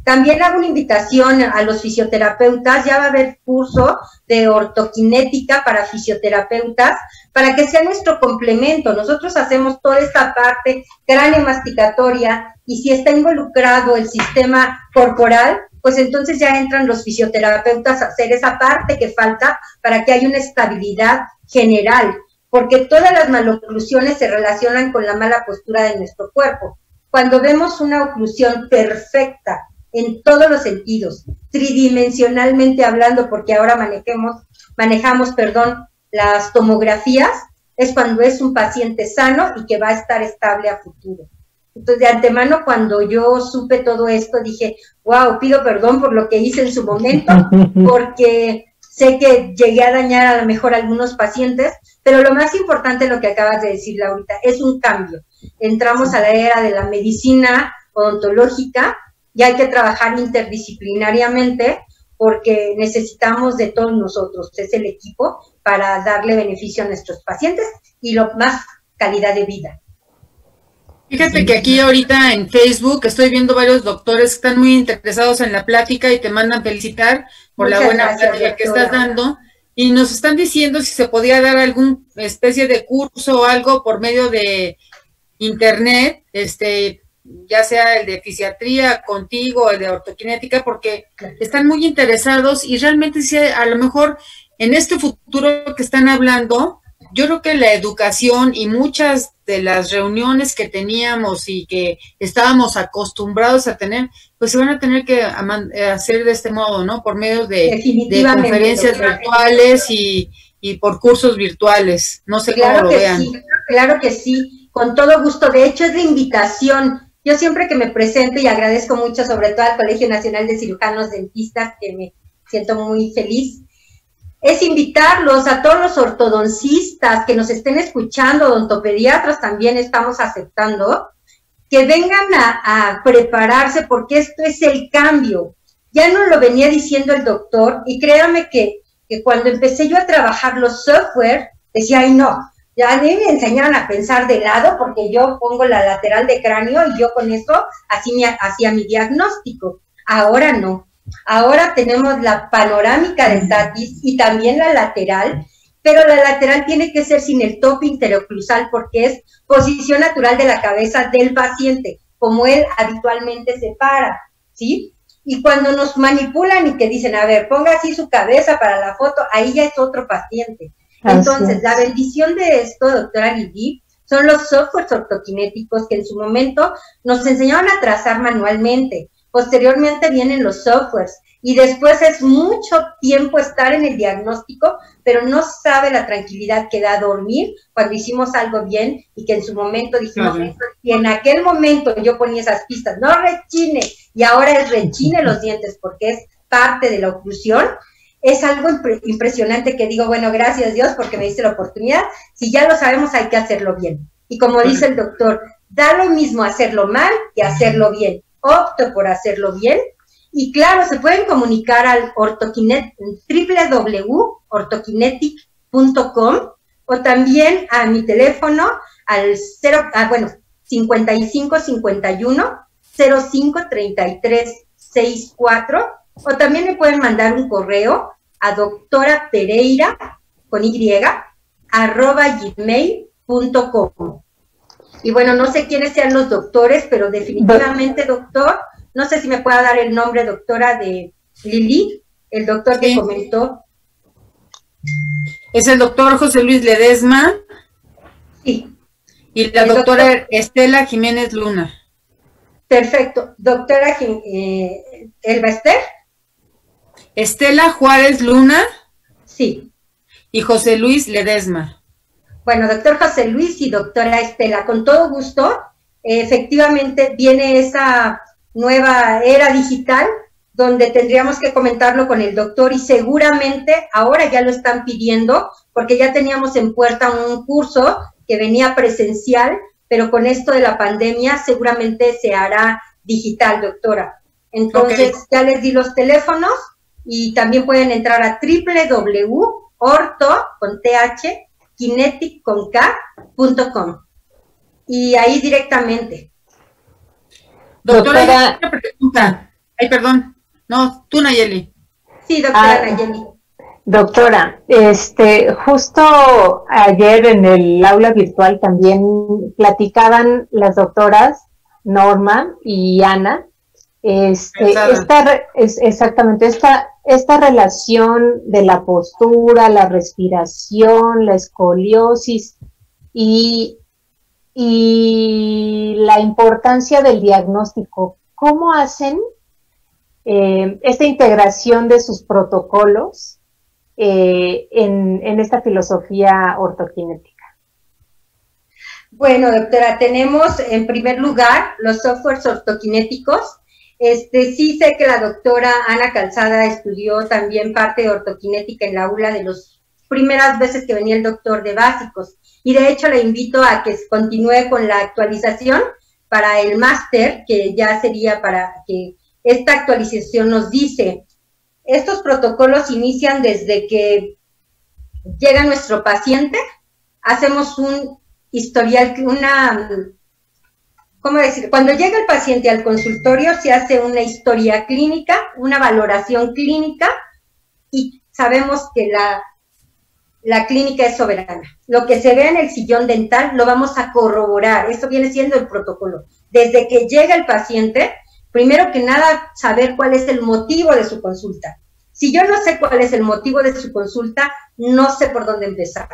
También hago una invitación a los fisioterapeutas, ya va a haber curso de ortoquinética para fisioterapeutas, para que sea nuestro complemento. Nosotros hacemos toda esta parte cráneo-masticatoria, y si está involucrado el sistema corporal, pues entonces ya entran los fisioterapeutas a hacer esa parte que falta para que haya una estabilidad general, porque todas las maloclusiones se relacionan con la mala postura de nuestro cuerpo. Cuando vemos una oclusión perfecta en todos los sentidos, tridimensionalmente hablando, porque ahora manejamos las tomografías, es cuando es un paciente sano y que va a estar estable a futuro. Entonces, de antemano, cuando yo supe todo esto, dije, wow, pido perdón por lo que hice en su momento, porque sé que llegué a dañar a lo mejor a algunos pacientes, pero lo más importante, lo que acabas de decir, Laurita, es un cambio. Entramos a la era de la medicina odontológica y hay que trabajar interdisciplinariamente porque necesitamos de todos nosotros, es el equipo, para darle beneficio a nuestros pacientes y lo más calidad de vida. Fíjate que aquí ahorita en Facebook estoy viendo varios doctores que están muy interesados en la plática y te mandan felicitar por la buena plática que estás dando, y nos están diciendo si se podía dar alguna especie de curso o algo por medio de internet, ya sea el de fisiatría contigo, el de ortoquinética, porque están muy interesados y realmente sí, a lo mejor en este futuro que están hablando, yo creo que la educación y muchas de las reuniones que teníamos y que estábamos acostumbrados a tener, pues se van a tener que hacer de este modo, ¿no? Por medio de conferencias virtuales y por cursos virtuales. No sé cómo lo vean. Sí, claro que sí, con todo gusto. De hecho, es la invitación. Yo siempre que me presento, y agradezco mucho, sobre todo al Colegio Nacional de Cirujanos Dentistas, que me siento muy feliz, es invitarlos a todos los ortodoncistas que nos estén escuchando, odontopediatras también estamos aceptando, que vengan a prepararse, porque esto es el cambio. Ya nos lo venía diciendo el doctor, y créame que cuando empecé yo a trabajar los software, decía, ay no, ya a mí me enseñaron a pensar de lado, porque yo pongo la lateral de cráneo y yo con eso hacía mi diagnóstico. Ahora no. Ahora tenemos la panorámica de Tatis y también la lateral, pero la lateral tiene que ser sin el tope interoclusal porque es posición natural de la cabeza del paciente, como él habitualmente se para, ¿sí? Y cuando nos manipulan y que dicen, a ver, ponga así su cabeza para la foto, ahí ya es otro paciente. Entonces, la bendición de esto, doctora Lili, son los softwares ortoquinéticos que en su momento nos enseñaban a trazar manualmente. Posteriormente vienen los softwares y después es mucho tiempo estar en el diagnóstico, pero no sabe la tranquilidad que da dormir cuando hicimos algo bien y que en su momento dijimos, y en aquel momento yo ponía esas pistas, no rechine, y ahora es rechine los dientes porque es parte de la oclusión. Es algo impresionante que digo, bueno, gracias Dios porque me diste la oportunidad. Si ya lo sabemos, hay que hacerlo bien. Y como dice el doctor, da lo mismo hacerlo mal que hacerlo bien. Opto por hacerlo bien. Y claro, se pueden comunicar al www.ortokinetic.com o también a mi teléfono al 5551 053364, o también me pueden mandar un correo a doctora Pereira con Y @gmail.com. Y bueno, no sé quiénes sean los doctores, pero definitivamente, doctor, no sé si me pueda dar el nombre, doctora, de Lili, el doctor que comentó. Es el doctor José Luis Ledesma. Sí. Y la doctora Estela Jiménez Luna. Perfecto. Doctora Elba Ester. Estela Juárez Luna. Sí. Y José Luis Ledesma. Bueno, doctor José Luis y doctora Estela, con todo gusto. Efectivamente viene esa nueva era digital donde tendríamos que comentarlo con el doctor y seguramente ahora ya lo están pidiendo porque ya teníamos en puerta un curso que venía presencial, pero con esto de la pandemia seguramente se hará digital, doctora. Entonces ya les di los teléfonos y también pueden entrar a www.ortokinetic.com y ahí directamente. Doctora, una pregunta. Ay, perdón. No, tú, Nayeli. Sí, doctora Nayeli. Doctora, justo ayer en el aula virtual también platicaban las doctoras Norma y Ana, exactamente esta relación de la postura, la respiración, la escoliosis y la importancia del diagnóstico. ¿Cómo hacen esta integración de sus protocolos en esta filosofía ortoquinética? Bueno, doctora, tenemos en primer lugar los softwares ortoquinéticos. Sí sé que la doctora Ana Calzada estudió también parte de ortoquinética en la aula de las primeras veces que venía el doctor de básicos. Y de hecho le invito a que continúe con la actualización para el máster, que ya sería para que esta actualización nos dice, estos protocolos inician desde que llega nuestro paciente, hacemos un historial, ¿cómo decir? Cuando llega el paciente al consultorio se hace una historia clínica, una valoración clínica y sabemos que la clínica es soberana. Lo que se ve en el sillón dental lo vamos a corroborar, eso viene siendo el protocolo. desde que llega el paciente, primero que nada, saber cuál es el motivo de su consulta. Si yo no sé cuál es el motivo de su consulta, no sé por dónde empezar.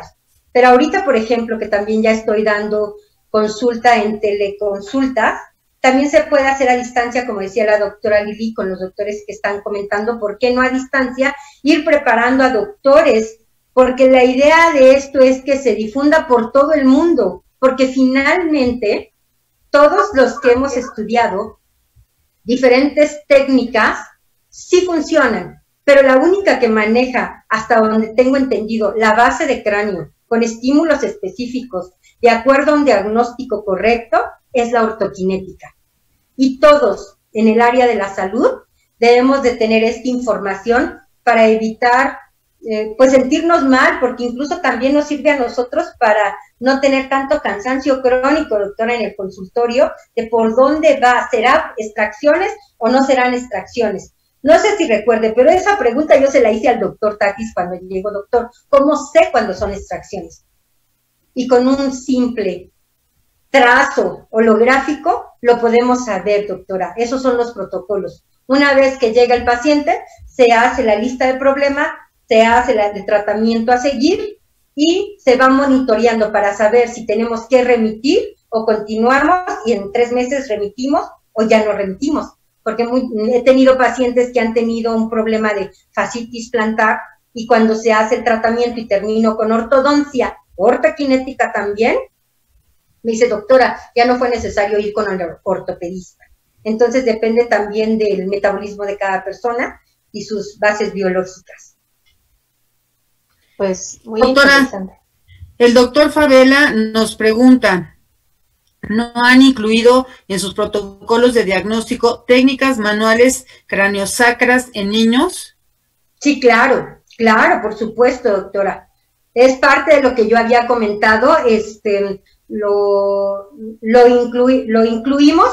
Pero ahorita, por ejemplo, que también ya estoy dando consulta en teleconsultas, también se puede hacer a distancia, como decía la doctora Lili, con los doctores que están comentando, ¿por qué no a distancia? Ir preparando a doctores, porque la idea de esto es que se difunda por todo el mundo, porque finalmente todos los que hemos estudiado diferentes técnicas sí funcionan, pero la única que maneja, hasta donde tengo entendido, la base de cráneo con estímulos específicos de acuerdo a un diagnóstico correcto es la ortoquinética. Y todos en el área de la salud debemos de tener esta información para evitar pues sentirnos mal, porque incluso también nos sirve a nosotros para no tener tanto cansancio crónico, doctora, en el consultorio, de por dónde va, ¿será extracciones o no serán extracciones? No sé si recuerde, pero esa pregunta yo se la hice al doctor Tatis cuando llegó. Doctor, ¿cómo sé cuándo son extracciones? Y con un simple trazo holográfico lo podemos saber, doctora. Esos son los protocolos. Una vez que llega el paciente, se hace la lista de problemas, se hace el tratamiento a seguir y se va monitoreando para saber si tenemos que remitir o continuamos y en 3 meses remitimos o ya no remitimos. Porque he tenido pacientes que han tenido un problema de fascitis plantar y cuando se hace el tratamiento y termino con ortodoncia, ortoquinética también, me dice, doctora, ya no fue necesario ir con el ortopedista. Entonces depende también del metabolismo de cada persona y sus bases biológicas. Pues muy doctora, interesante. El doctor Favela nos pregunta, ¿no han incluido en sus protocolos de diagnóstico técnicas manuales craniosacras en niños? Sí, claro, por supuesto, doctora. Es parte de lo que yo había comentado, lo incluimos,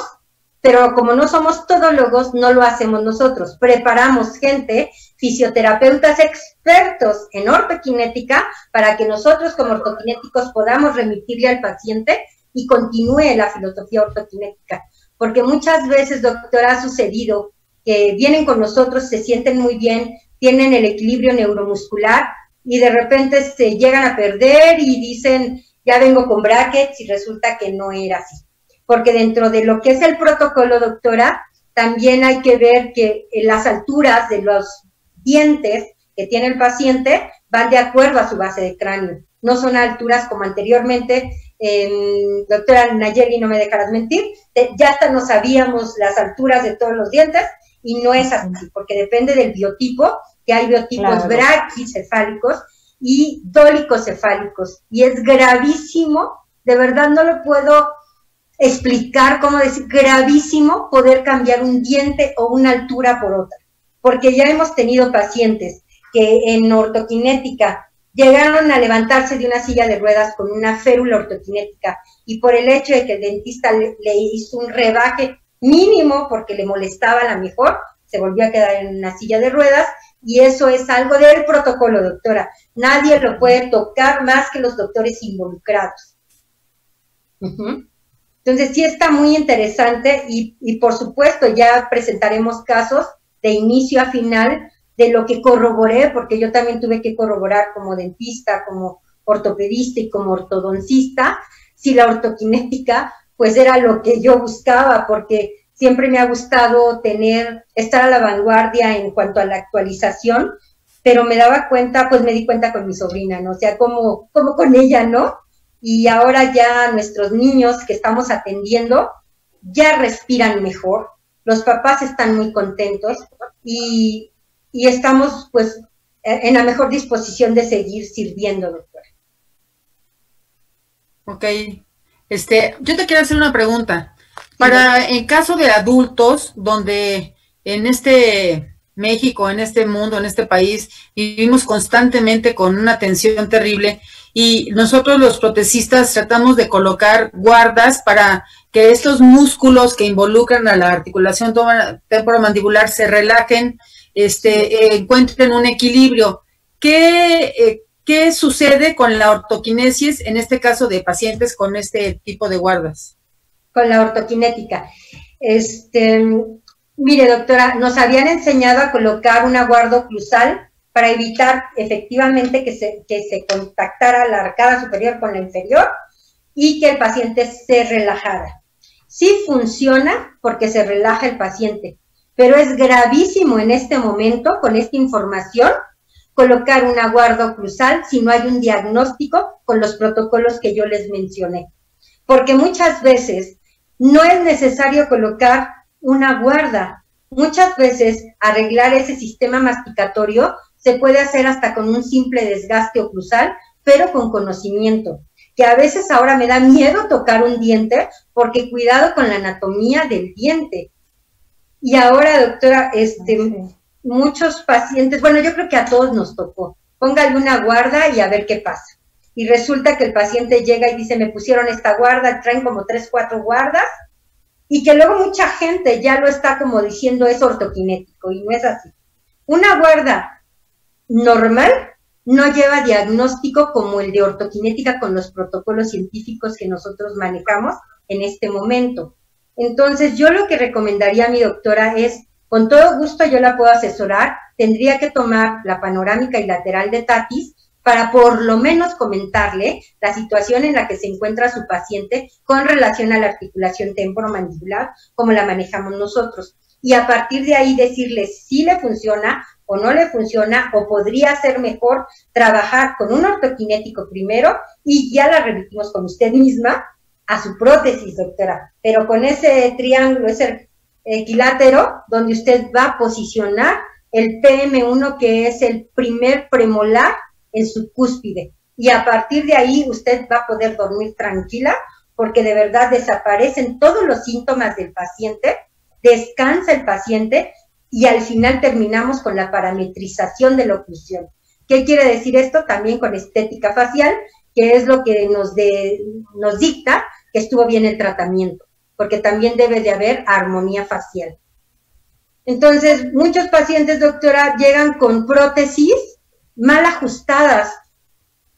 pero como no somos todólogos, no lo hacemos nosotros. Preparamos gente, fisioterapeutas expertos en ortoquinética, para que nosotros como ortoquinéticos podamos remitirle al paciente y continúe la filosofía ortoquinética. Porque muchas veces, doctora, ha sucedido que vienen con nosotros, se sienten muy bien, tienen el equilibrio neuromuscular y de repente se llegan a perder y dicen, ya vengo con brackets y resulta que no era así. Porque dentro de lo que es el protocolo, doctora, también hay que ver que las alturas de los dientes que tiene el paciente van de acuerdo a su base de cráneo. No son alturas como anteriormente, doctora Nayeli, no me dejarás mentir, ya hasta no sabíamos las alturas de todos los dientes y no es así, porque depende del biotipo, que hay biotipos braquicefálicos y dólicocefálicos, y es gravísimo, de verdad no lo puedo explicar, cómo decir, gravísimo poder cambiar un diente o una altura por otra, porque ya hemos tenido pacientes que en ortoquinética llegaron a levantarse de una silla de ruedas con una férula ortoquinética y por el hecho de que el dentista le hizo un rebaje mínimo porque le molestaba, a lo mejor se volvió a quedar en una silla de ruedas, y eso es algo del protocolo, doctora. Nadie lo puede tocar más que los doctores involucrados. Entonces sí está muy interesante y por supuesto ya presentaremos casos de inicio a final de lo que corroboré, porque yo también tuve que corroborar como dentista, como ortopedista y como ortodoncista, si la ortoquinética pues era lo que yo buscaba, porque siempre me ha gustado estar a la vanguardia en cuanto a la actualización, pero me daba cuenta, pues me di cuenta con mi sobrina, ¿no? O sea, como con ella, ¿no? Y ahora ya nuestros niños que estamos atendiendo ya respiran mejor, los papás están muy contentos y estamos pues en la mejor disposición de seguir sirviendo, doctora. Ok, yo te quiero hacer una pregunta. En caso de adultos, donde en México, en este mundo, en este país, vivimos constantemente con una tensión terrible y nosotros los protecistas tratamos de colocar guardas para que estos músculos que involucran a la articulación temporomandibular se relajen, encuentren un equilibrio. ¿Qué sucede con la ortoquinesis en este caso de pacientes con este tipo de guardas? con la ortoquinética. Mire, doctora, nos habían enseñado a colocar un aguardo oclusal para evitar efectivamente que se contactara la arcada superior con la inferior y que el paciente se relajara. Sí funciona porque se relaja el paciente, pero es gravísimo en este momento, con esta información, colocar un aguardo oclusal si no hay un diagnóstico con los protocolos que yo les mencioné. Porque muchas veces no es necesario colocar una guarda. Muchas veces arreglar ese sistema masticatorio se puede hacer hasta con un simple desgaste oclusal, pero con conocimiento. Que a veces ahora me da miedo tocar un diente porque cuidado con la anatomía del diente. Y ahora, doctora, muchos pacientes, bueno, yo creo que a todos nos tocó, póngale una guarda y a ver qué pasa. Y resulta que el paciente llega y dice, me pusieron esta guarda, traen como 3, 4 guardas, y que luego mucha gente ya lo está como diciendo es ortoquinético, y no es así. Una guarda normal no lleva diagnóstico como el de ortoquinética con los protocolos científicos que nosotros manejamos en este momento. Entonces, yo lo que recomendaría a mi doctora es, con todo gusto yo la puedo asesorar, tendría que tomar la panorámica y lateral de Tatis para por lo menos comentarle la situación en la que se encuentra su paciente con relación a la articulación temporomandibular, como la manejamos nosotros. Y a partir de ahí decirle si le funciona o no le funciona, o podría ser mejor trabajar con un ortoquinético primero y ya la remitimos con usted misma a su prótesis, doctora. Pero con ese triángulo, ese equilátero, donde usted va a posicionar el PM1, que es el primer premolar, en su cúspide, y a partir de ahí usted va a poder dormir tranquila, porque de verdad desaparecen todos los síntomas del paciente, descansa el paciente, y al final terminamos con la parametrización de la oclusión. ¿Qué quiere decir esto? También con estética facial, que es lo que nos dicta que estuvo bien el tratamiento, porque también debe de haber armonía facial. Entonces, muchos pacientes, doctora, llegan con prótesis mal ajustadas.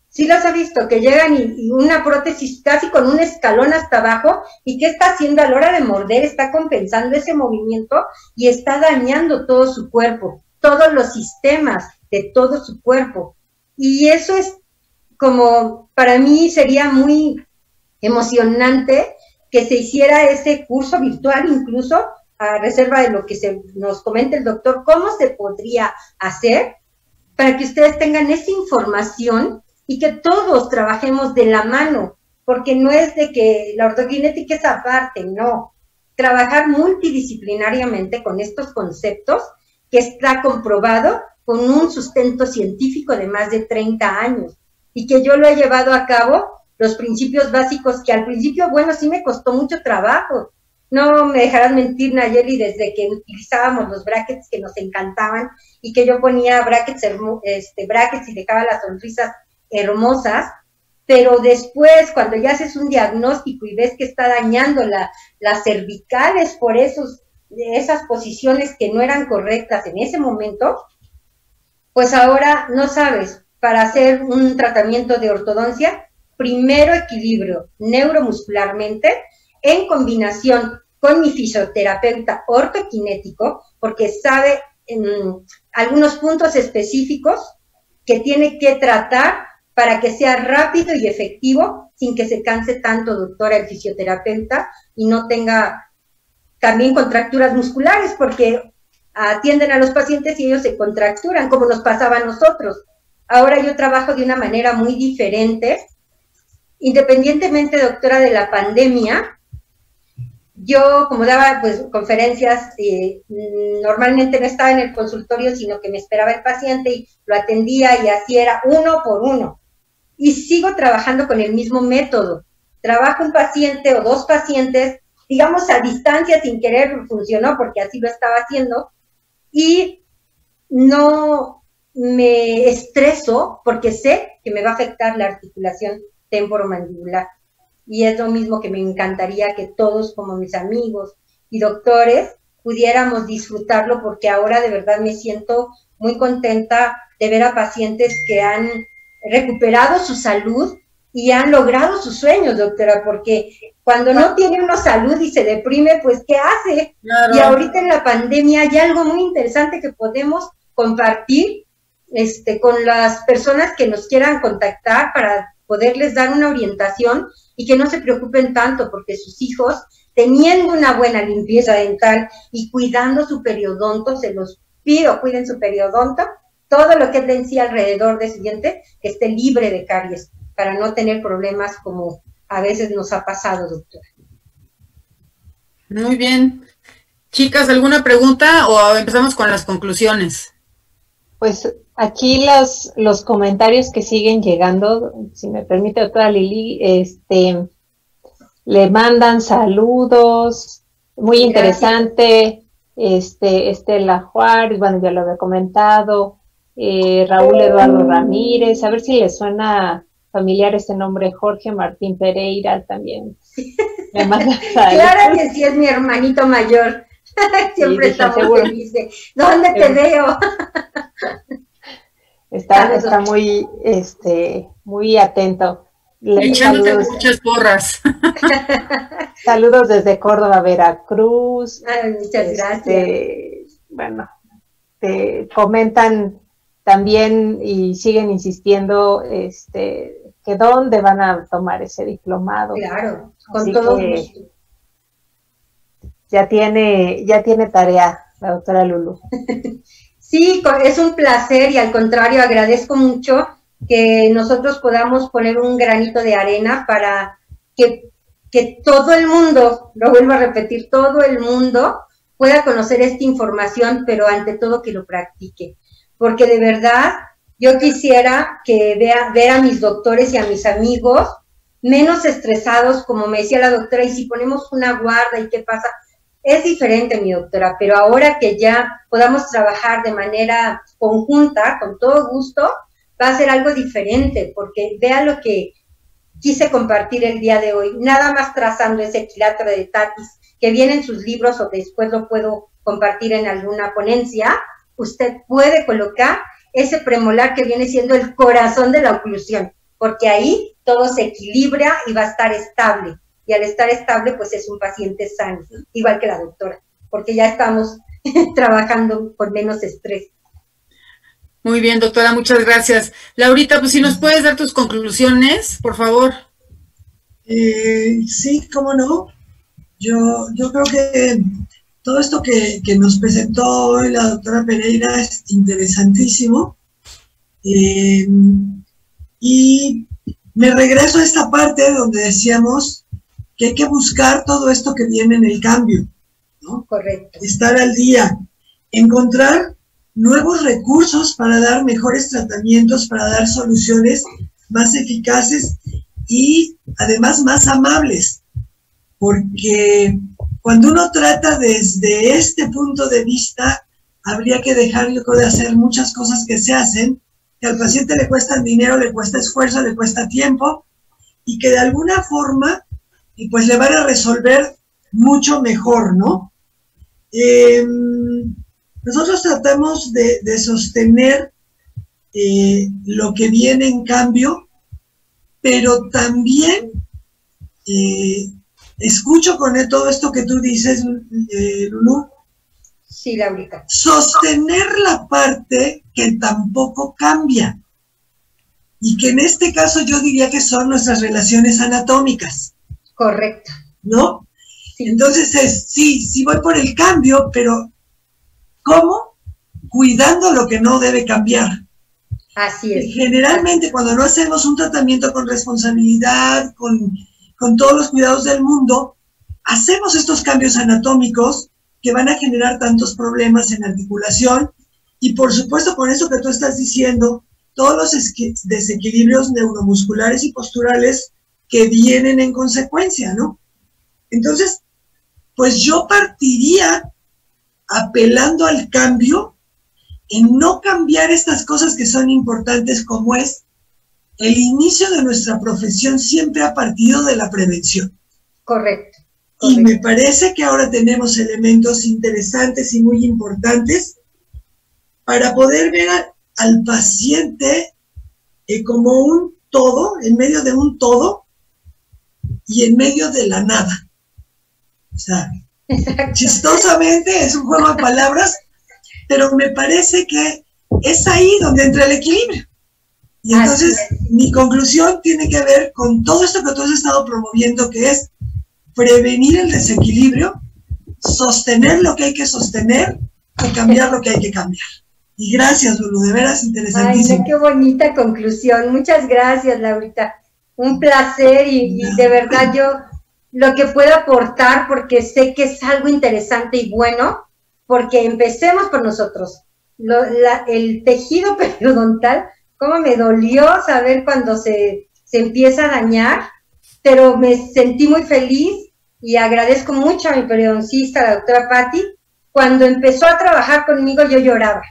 Sí las ha visto, que llegan y una prótesis casi con un escalón hasta abajo, y ¿qué está haciendo a la hora de morder? Está compensando ese movimiento y está dañando todo su cuerpo, todos los sistemas de todo su cuerpo. Y eso es como, para mí sería muy emocionante que se hiciera ese curso virtual, incluso a reserva de lo que nos comente el doctor, cómo se podría hacer para que ustedes tengan esa información y que todos trabajemos de la mano, porque no es de que la ortoquinética es aparte, no. Trabajar multidisciplinariamente con estos conceptos que está comprobado con un sustento científico de más de 30 años y que yo lo he llevado a cabo, los principios básicos que al principio, bueno, sí me costó mucho trabajo. No me dejarás mentir, Nayeli, desde que utilizábamos los brackets que nos encantaban y que yo ponía brackets y dejaba las sonrisas hermosas, pero después, cuando ya haces un diagnóstico y ves que está dañando las cervicales por esas posiciones que no eran correctas en ese momento, pues ahora no sabes, para hacer un tratamiento de ortodoncia, primero equilibrio neuromuscularmente, en combinación con mi fisioterapeuta ortoquinético, porque sabe algunos puntos específicos que tiene que tratar para que sea rápido y efectivo, sin que se canse tanto, doctora, el fisioterapeuta, y no tenga también contracturas musculares, porque atienden a los pacientes y ellos se contracturan, como nos pasaba a nosotros. Ahora yo trabajo de una manera muy diferente, independientemente, doctora, de la pandemia. Yo, como daba pues conferencias, normalmente no estaba en el consultorio, sino que me esperaba el paciente y lo atendía, y así era uno por uno. Y sigo trabajando con el mismo método. Trabajo un paciente o dos pacientes, digamos a distancia, sin querer funcionó porque así lo estaba haciendo, y no me estreso porque sé que me va a afectar la articulación temporomandibular. Y es lo mismo que me encantaría que todos, como mis amigos y doctores, pudiéramos disfrutarlo, porque ahora de verdad me siento muy contenta de ver a pacientes que han recuperado su salud y han logrado sus sueños, doctora, porque cuando no tiene uno salud y se deprime, pues ¿qué hace? Claro. Y ahorita en la pandemia hay algo muy interesante que podemos compartir con las personas que nos quieran contactar para poderles dar una orientación y que no se preocupen tanto porque sus hijos, teniendo una buena limpieza dental y cuidando su periodonto, se los pido, cuiden su periodonto, todo lo que es de en sí alrededor de su diente, que esté libre de caries, para no tener problemas como a veces nos ha pasado, doctora. Muy bien. Chicas, ¿alguna pregunta o empezamos con las conclusiones? Pues aquí los comentarios que siguen llegando, si me permite, doctora Lili, le mandan saludos, muy interesante, Estela Juárez, bueno, ya lo había comentado, Raúl Eduardo Ramírez, a ver si le suena familiar este nombre, Jorge Martín Pereira también. Me manda saludos. Claro que sí, es mi hermanito mayor. Siempre sí, estamos felices. ¿Dónde te veo? Está muy, muy atento. Echándote muchas porras. Saludos desde Córdoba, Veracruz. Ay, muchas gracias. Bueno, te comentan también y siguen insistiendo que dónde van a tomar ese diplomado. Claro, con todo gusto. Ya tiene tarea la doctora Lulu. Sí, es un placer y al contrario agradezco mucho que nosotros podamos poner un granito de arena para que todo el mundo, lo vuelvo a repetir, todo el mundo pueda conocer esta información, pero ante todo que lo practique. Porque de verdad yo quisiera que ver a mis doctores y a mis amigos menos estresados, como me decía la doctora, y si ponemos una guarda y qué pasa. Es diferente, mi doctora, pero ahora que ya podamos trabajar de manera conjunta, con todo gusto, va a ser algo diferente, porque vea lo que quise compartir el día de hoy, nada más trazando ese equilátero de Tatis, que viene en sus libros o después lo puedo compartir en alguna ponencia, usted puede colocar ese premolar que viene siendo el corazón de la oclusión, porque ahí todo se equilibra y va a estar estable. Y al estar estable, pues es un paciente sano, igual que la doctora, porque ya estamos trabajando con menos estrés. Muy bien, doctora, muchas gracias. Laurita, pues si nos puedes dar tus conclusiones, por favor. Sí, cómo no. Yo creo que todo esto que nos presentó hoy la doctora Pereira es interesantísimo. Y me regreso a esta parte donde decíamos que hay que buscar todo esto que viene en el cambio, ¿no? Correcto. Estar al día, encontrar nuevos recursos para dar mejores tratamientos, para dar soluciones más eficaces y además más amables, porque cuando uno trata desde este punto de vista, habría que dejar, yo creo, de hacer muchas cosas que se hacen, que al paciente le cuestan dinero, le cuesta esfuerzo, le cuesta tiempo, y que de alguna forma y pues le van a resolver mucho mejor, ¿no? Nosotros tratamos de sostener lo que viene en cambio, pero también escucho con todo esto que tú dices, Lulu. Sí, Laurita. Sostener la parte que tampoco cambia, y que en este caso yo diría que son nuestras relaciones anatómicas. Correcto. ¿No? Sí. Entonces sí voy por el cambio, pero ¿cómo? Cuidando lo que no debe cambiar. Así es. Generalmente cuando no hacemos un tratamiento con responsabilidad, con todos los cuidados del mundo, hacemos estos cambios anatómicos que van a generar tantos problemas en articulación y por supuesto con eso que tú estás diciendo, todos los desequilibrios neuromusculares y posturales que vienen en consecuencia, ¿no? Entonces, pues yo partiría apelando al cambio, en no cambiar estas cosas que son importantes, como es el inicio de nuestra profesión siempre ha partido de la prevención. Correcto. Y me parece que ahora tenemos elementos interesantes y muy importantes para poder ver al paciente como un todo, en medio de un todo y en medio de la nada. O sea, chistosamente es un juego de palabras, pero me parece que es ahí donde entra el equilibrio. Y entonces mi conclusión tiene que ver con todo esto que tú has estado promoviendo, que es prevenir el desequilibrio, sostener lo que hay que sostener y cambiar lo que hay que cambiar. Y gracias, Lulu, de veras interesantísimo. Ay, qué bonita conclusión. Muchas gracias, Laurita. Un placer y de verdad yo lo que puedo aportar, porque sé que es algo interesante y bueno, porque empecemos por nosotros. El tejido periodontal, cómo me dolió saber cuando se empieza a dañar, pero me sentí muy feliz y agradezco mucho a mi periodoncista, la doctora Patti. Cuando empezó a trabajar conmigo yo lloraba.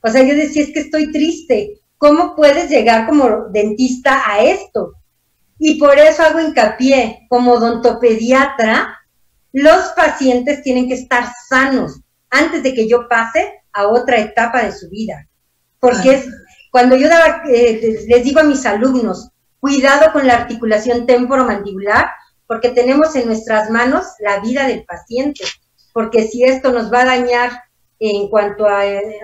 O sea, yo decía, es que estoy triste. ¿Cómo puedes llegar como dentista a esto? Y por eso hago hincapié, como odontopediatra, los pacientes tienen que estar sanos antes de que yo pase a otra etapa de su vida. Porque es cuando yo les digo a mis alumnos, cuidado con la articulación temporomandibular, porque tenemos en nuestras manos la vida del paciente. Porque si esto nos va a dañar en cuanto a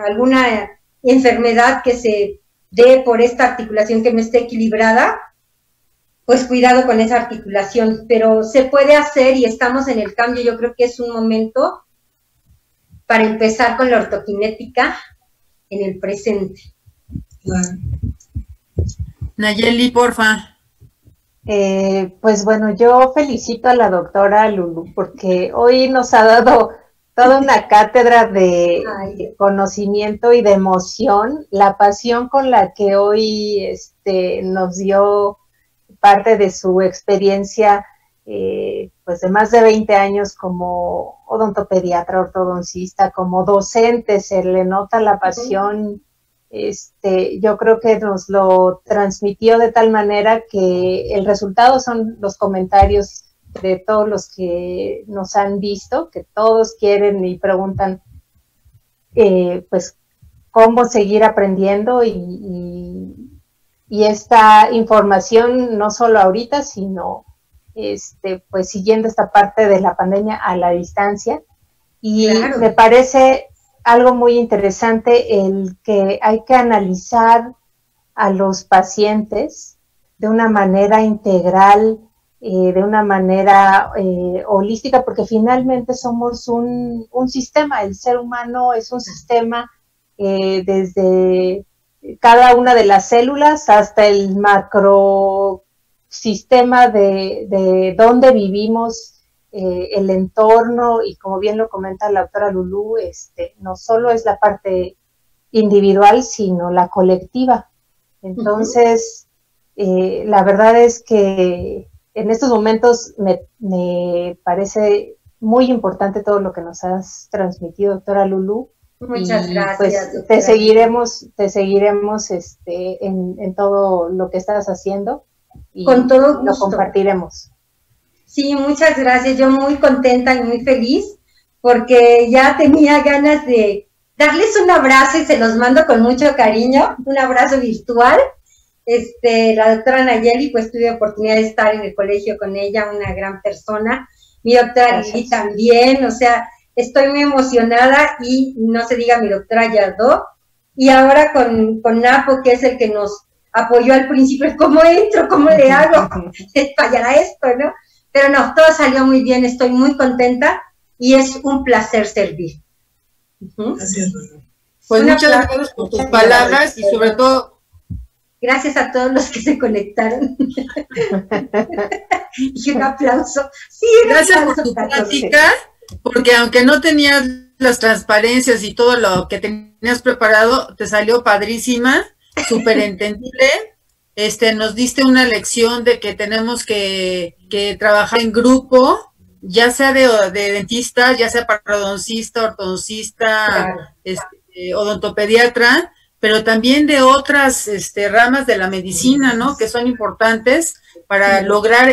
alguna enfermedad que se dé por esta articulación que no esté equilibrada, pues cuidado con esa articulación, pero se puede hacer y estamos en el cambio. Yo creo que es un momento para empezar con la ortoquinética en el presente. Claro. Nayeli, porfa. Pues bueno, yo felicito a la doctora Lulu porque hoy nos ha dado toda una cátedra de conocimiento y de emoción, la pasión con la que hoy nos dio parte de su experiencia, pues de más de 20 años como odontopediatra, ortodoncista, como docente, se le nota la pasión. Yo creo que nos lo transmitió de tal manera que el resultado son los comentarios de todos los que nos han visto, que todos quieren y preguntan pues cómo seguir aprendiendo y esta información no solo ahorita, sino pues siguiendo esta parte de la pandemia a la distancia. Y claro, me parece algo muy interesante el que hay que analizar a los pacientes de una manera integral, de una manera holística, porque finalmente somos un sistema. El ser humano es un sistema desde cada una de las células hasta el macrosistema de dónde vivimos, el entorno, y como bien lo comenta la doctora Lulú, no solo es la parte individual, sino la colectiva. Entonces, la verdad es que en estos momentos me parece muy importante todo lo que nos has transmitido, doctora Lulú. Muchas gracias. Pues te seguiremos en todo lo que estás haciendo y con todo gusto lo compartiremos. Sí, muchas gracias. Yo muy contenta y muy feliz porque ya tenía ganas de darles un abrazo y se los mando con mucho cariño, un abrazo virtual. La doctora Nayeli, pues tuve oportunidad de estar en el colegio con ella, una gran persona. Mi doctora Lili también, o sea, estoy muy emocionada y no se diga mi doctora Yardó. Y ahora con Napo, que es el que nos apoyó al principio, ¿cómo entro? ¿Cómo le hago? Fallará esto, ¿no? Pero no, todo salió muy bien, estoy muy contenta y es un placer servir. Gracias. Pues muchas gracias por tus palabras y sobre todo gracias a todos los que se conectaron. Y un aplauso. Sí, gracias por tu plática, porque aunque no tenías las transparencias y todo lo que tenías preparado, te salió padrísima, súper entendible. Nos diste una lección de que tenemos que trabajar en grupo, ya sea de dentista, ya sea parodoncista, ortodoncista, claro, odontopediatra, pero también de otras ramas de la medicina, ¿no? Que son importantes para lograr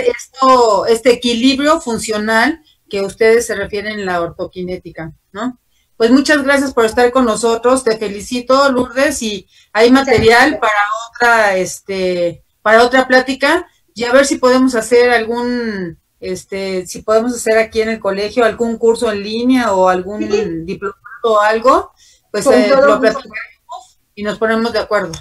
este equilibrio funcional que ustedes se refieren en la ortoquinética, ¿no? Pues muchas gracias por estar con nosotros, te felicito, Lourdes, y hay material para para otra plática y a ver si podemos hacer algún, si podemos hacer aquí en el colegio algún curso en línea o algún diplomado o algo, pues lo platicaremos y nos ponemos de acuerdo.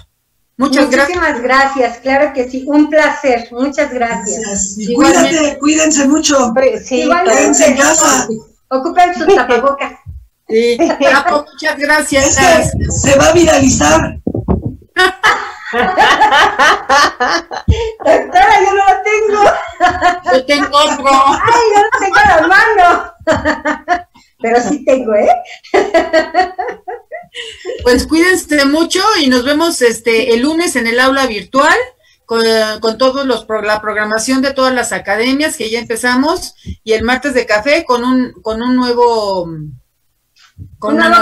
Muchísimas gracias, claro que sí, un placer, muchas gracias. Y cuídense mucho. Sí, quédense en casa. Ocupen sus tapabocas. Sí, muchas gracias. Se va a viralizar. Doctora, yo no lo tengo. Yo tengo otro. Ay, yo no tengo la mano. Pero sí tengo, ¿eh? Pues cuídense mucho y nos vemos el lunes en el aula virtual con todos la programación de todas las academias que ya empezamos y el martes de café con un nuevo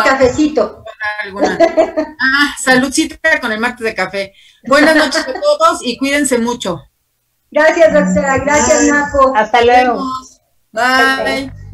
cafecito. Saludcita con el martes de café. Buenas noches a todos y cuídense mucho. Gracias, doctora. Gracias, Naco. Hasta luego. Bye.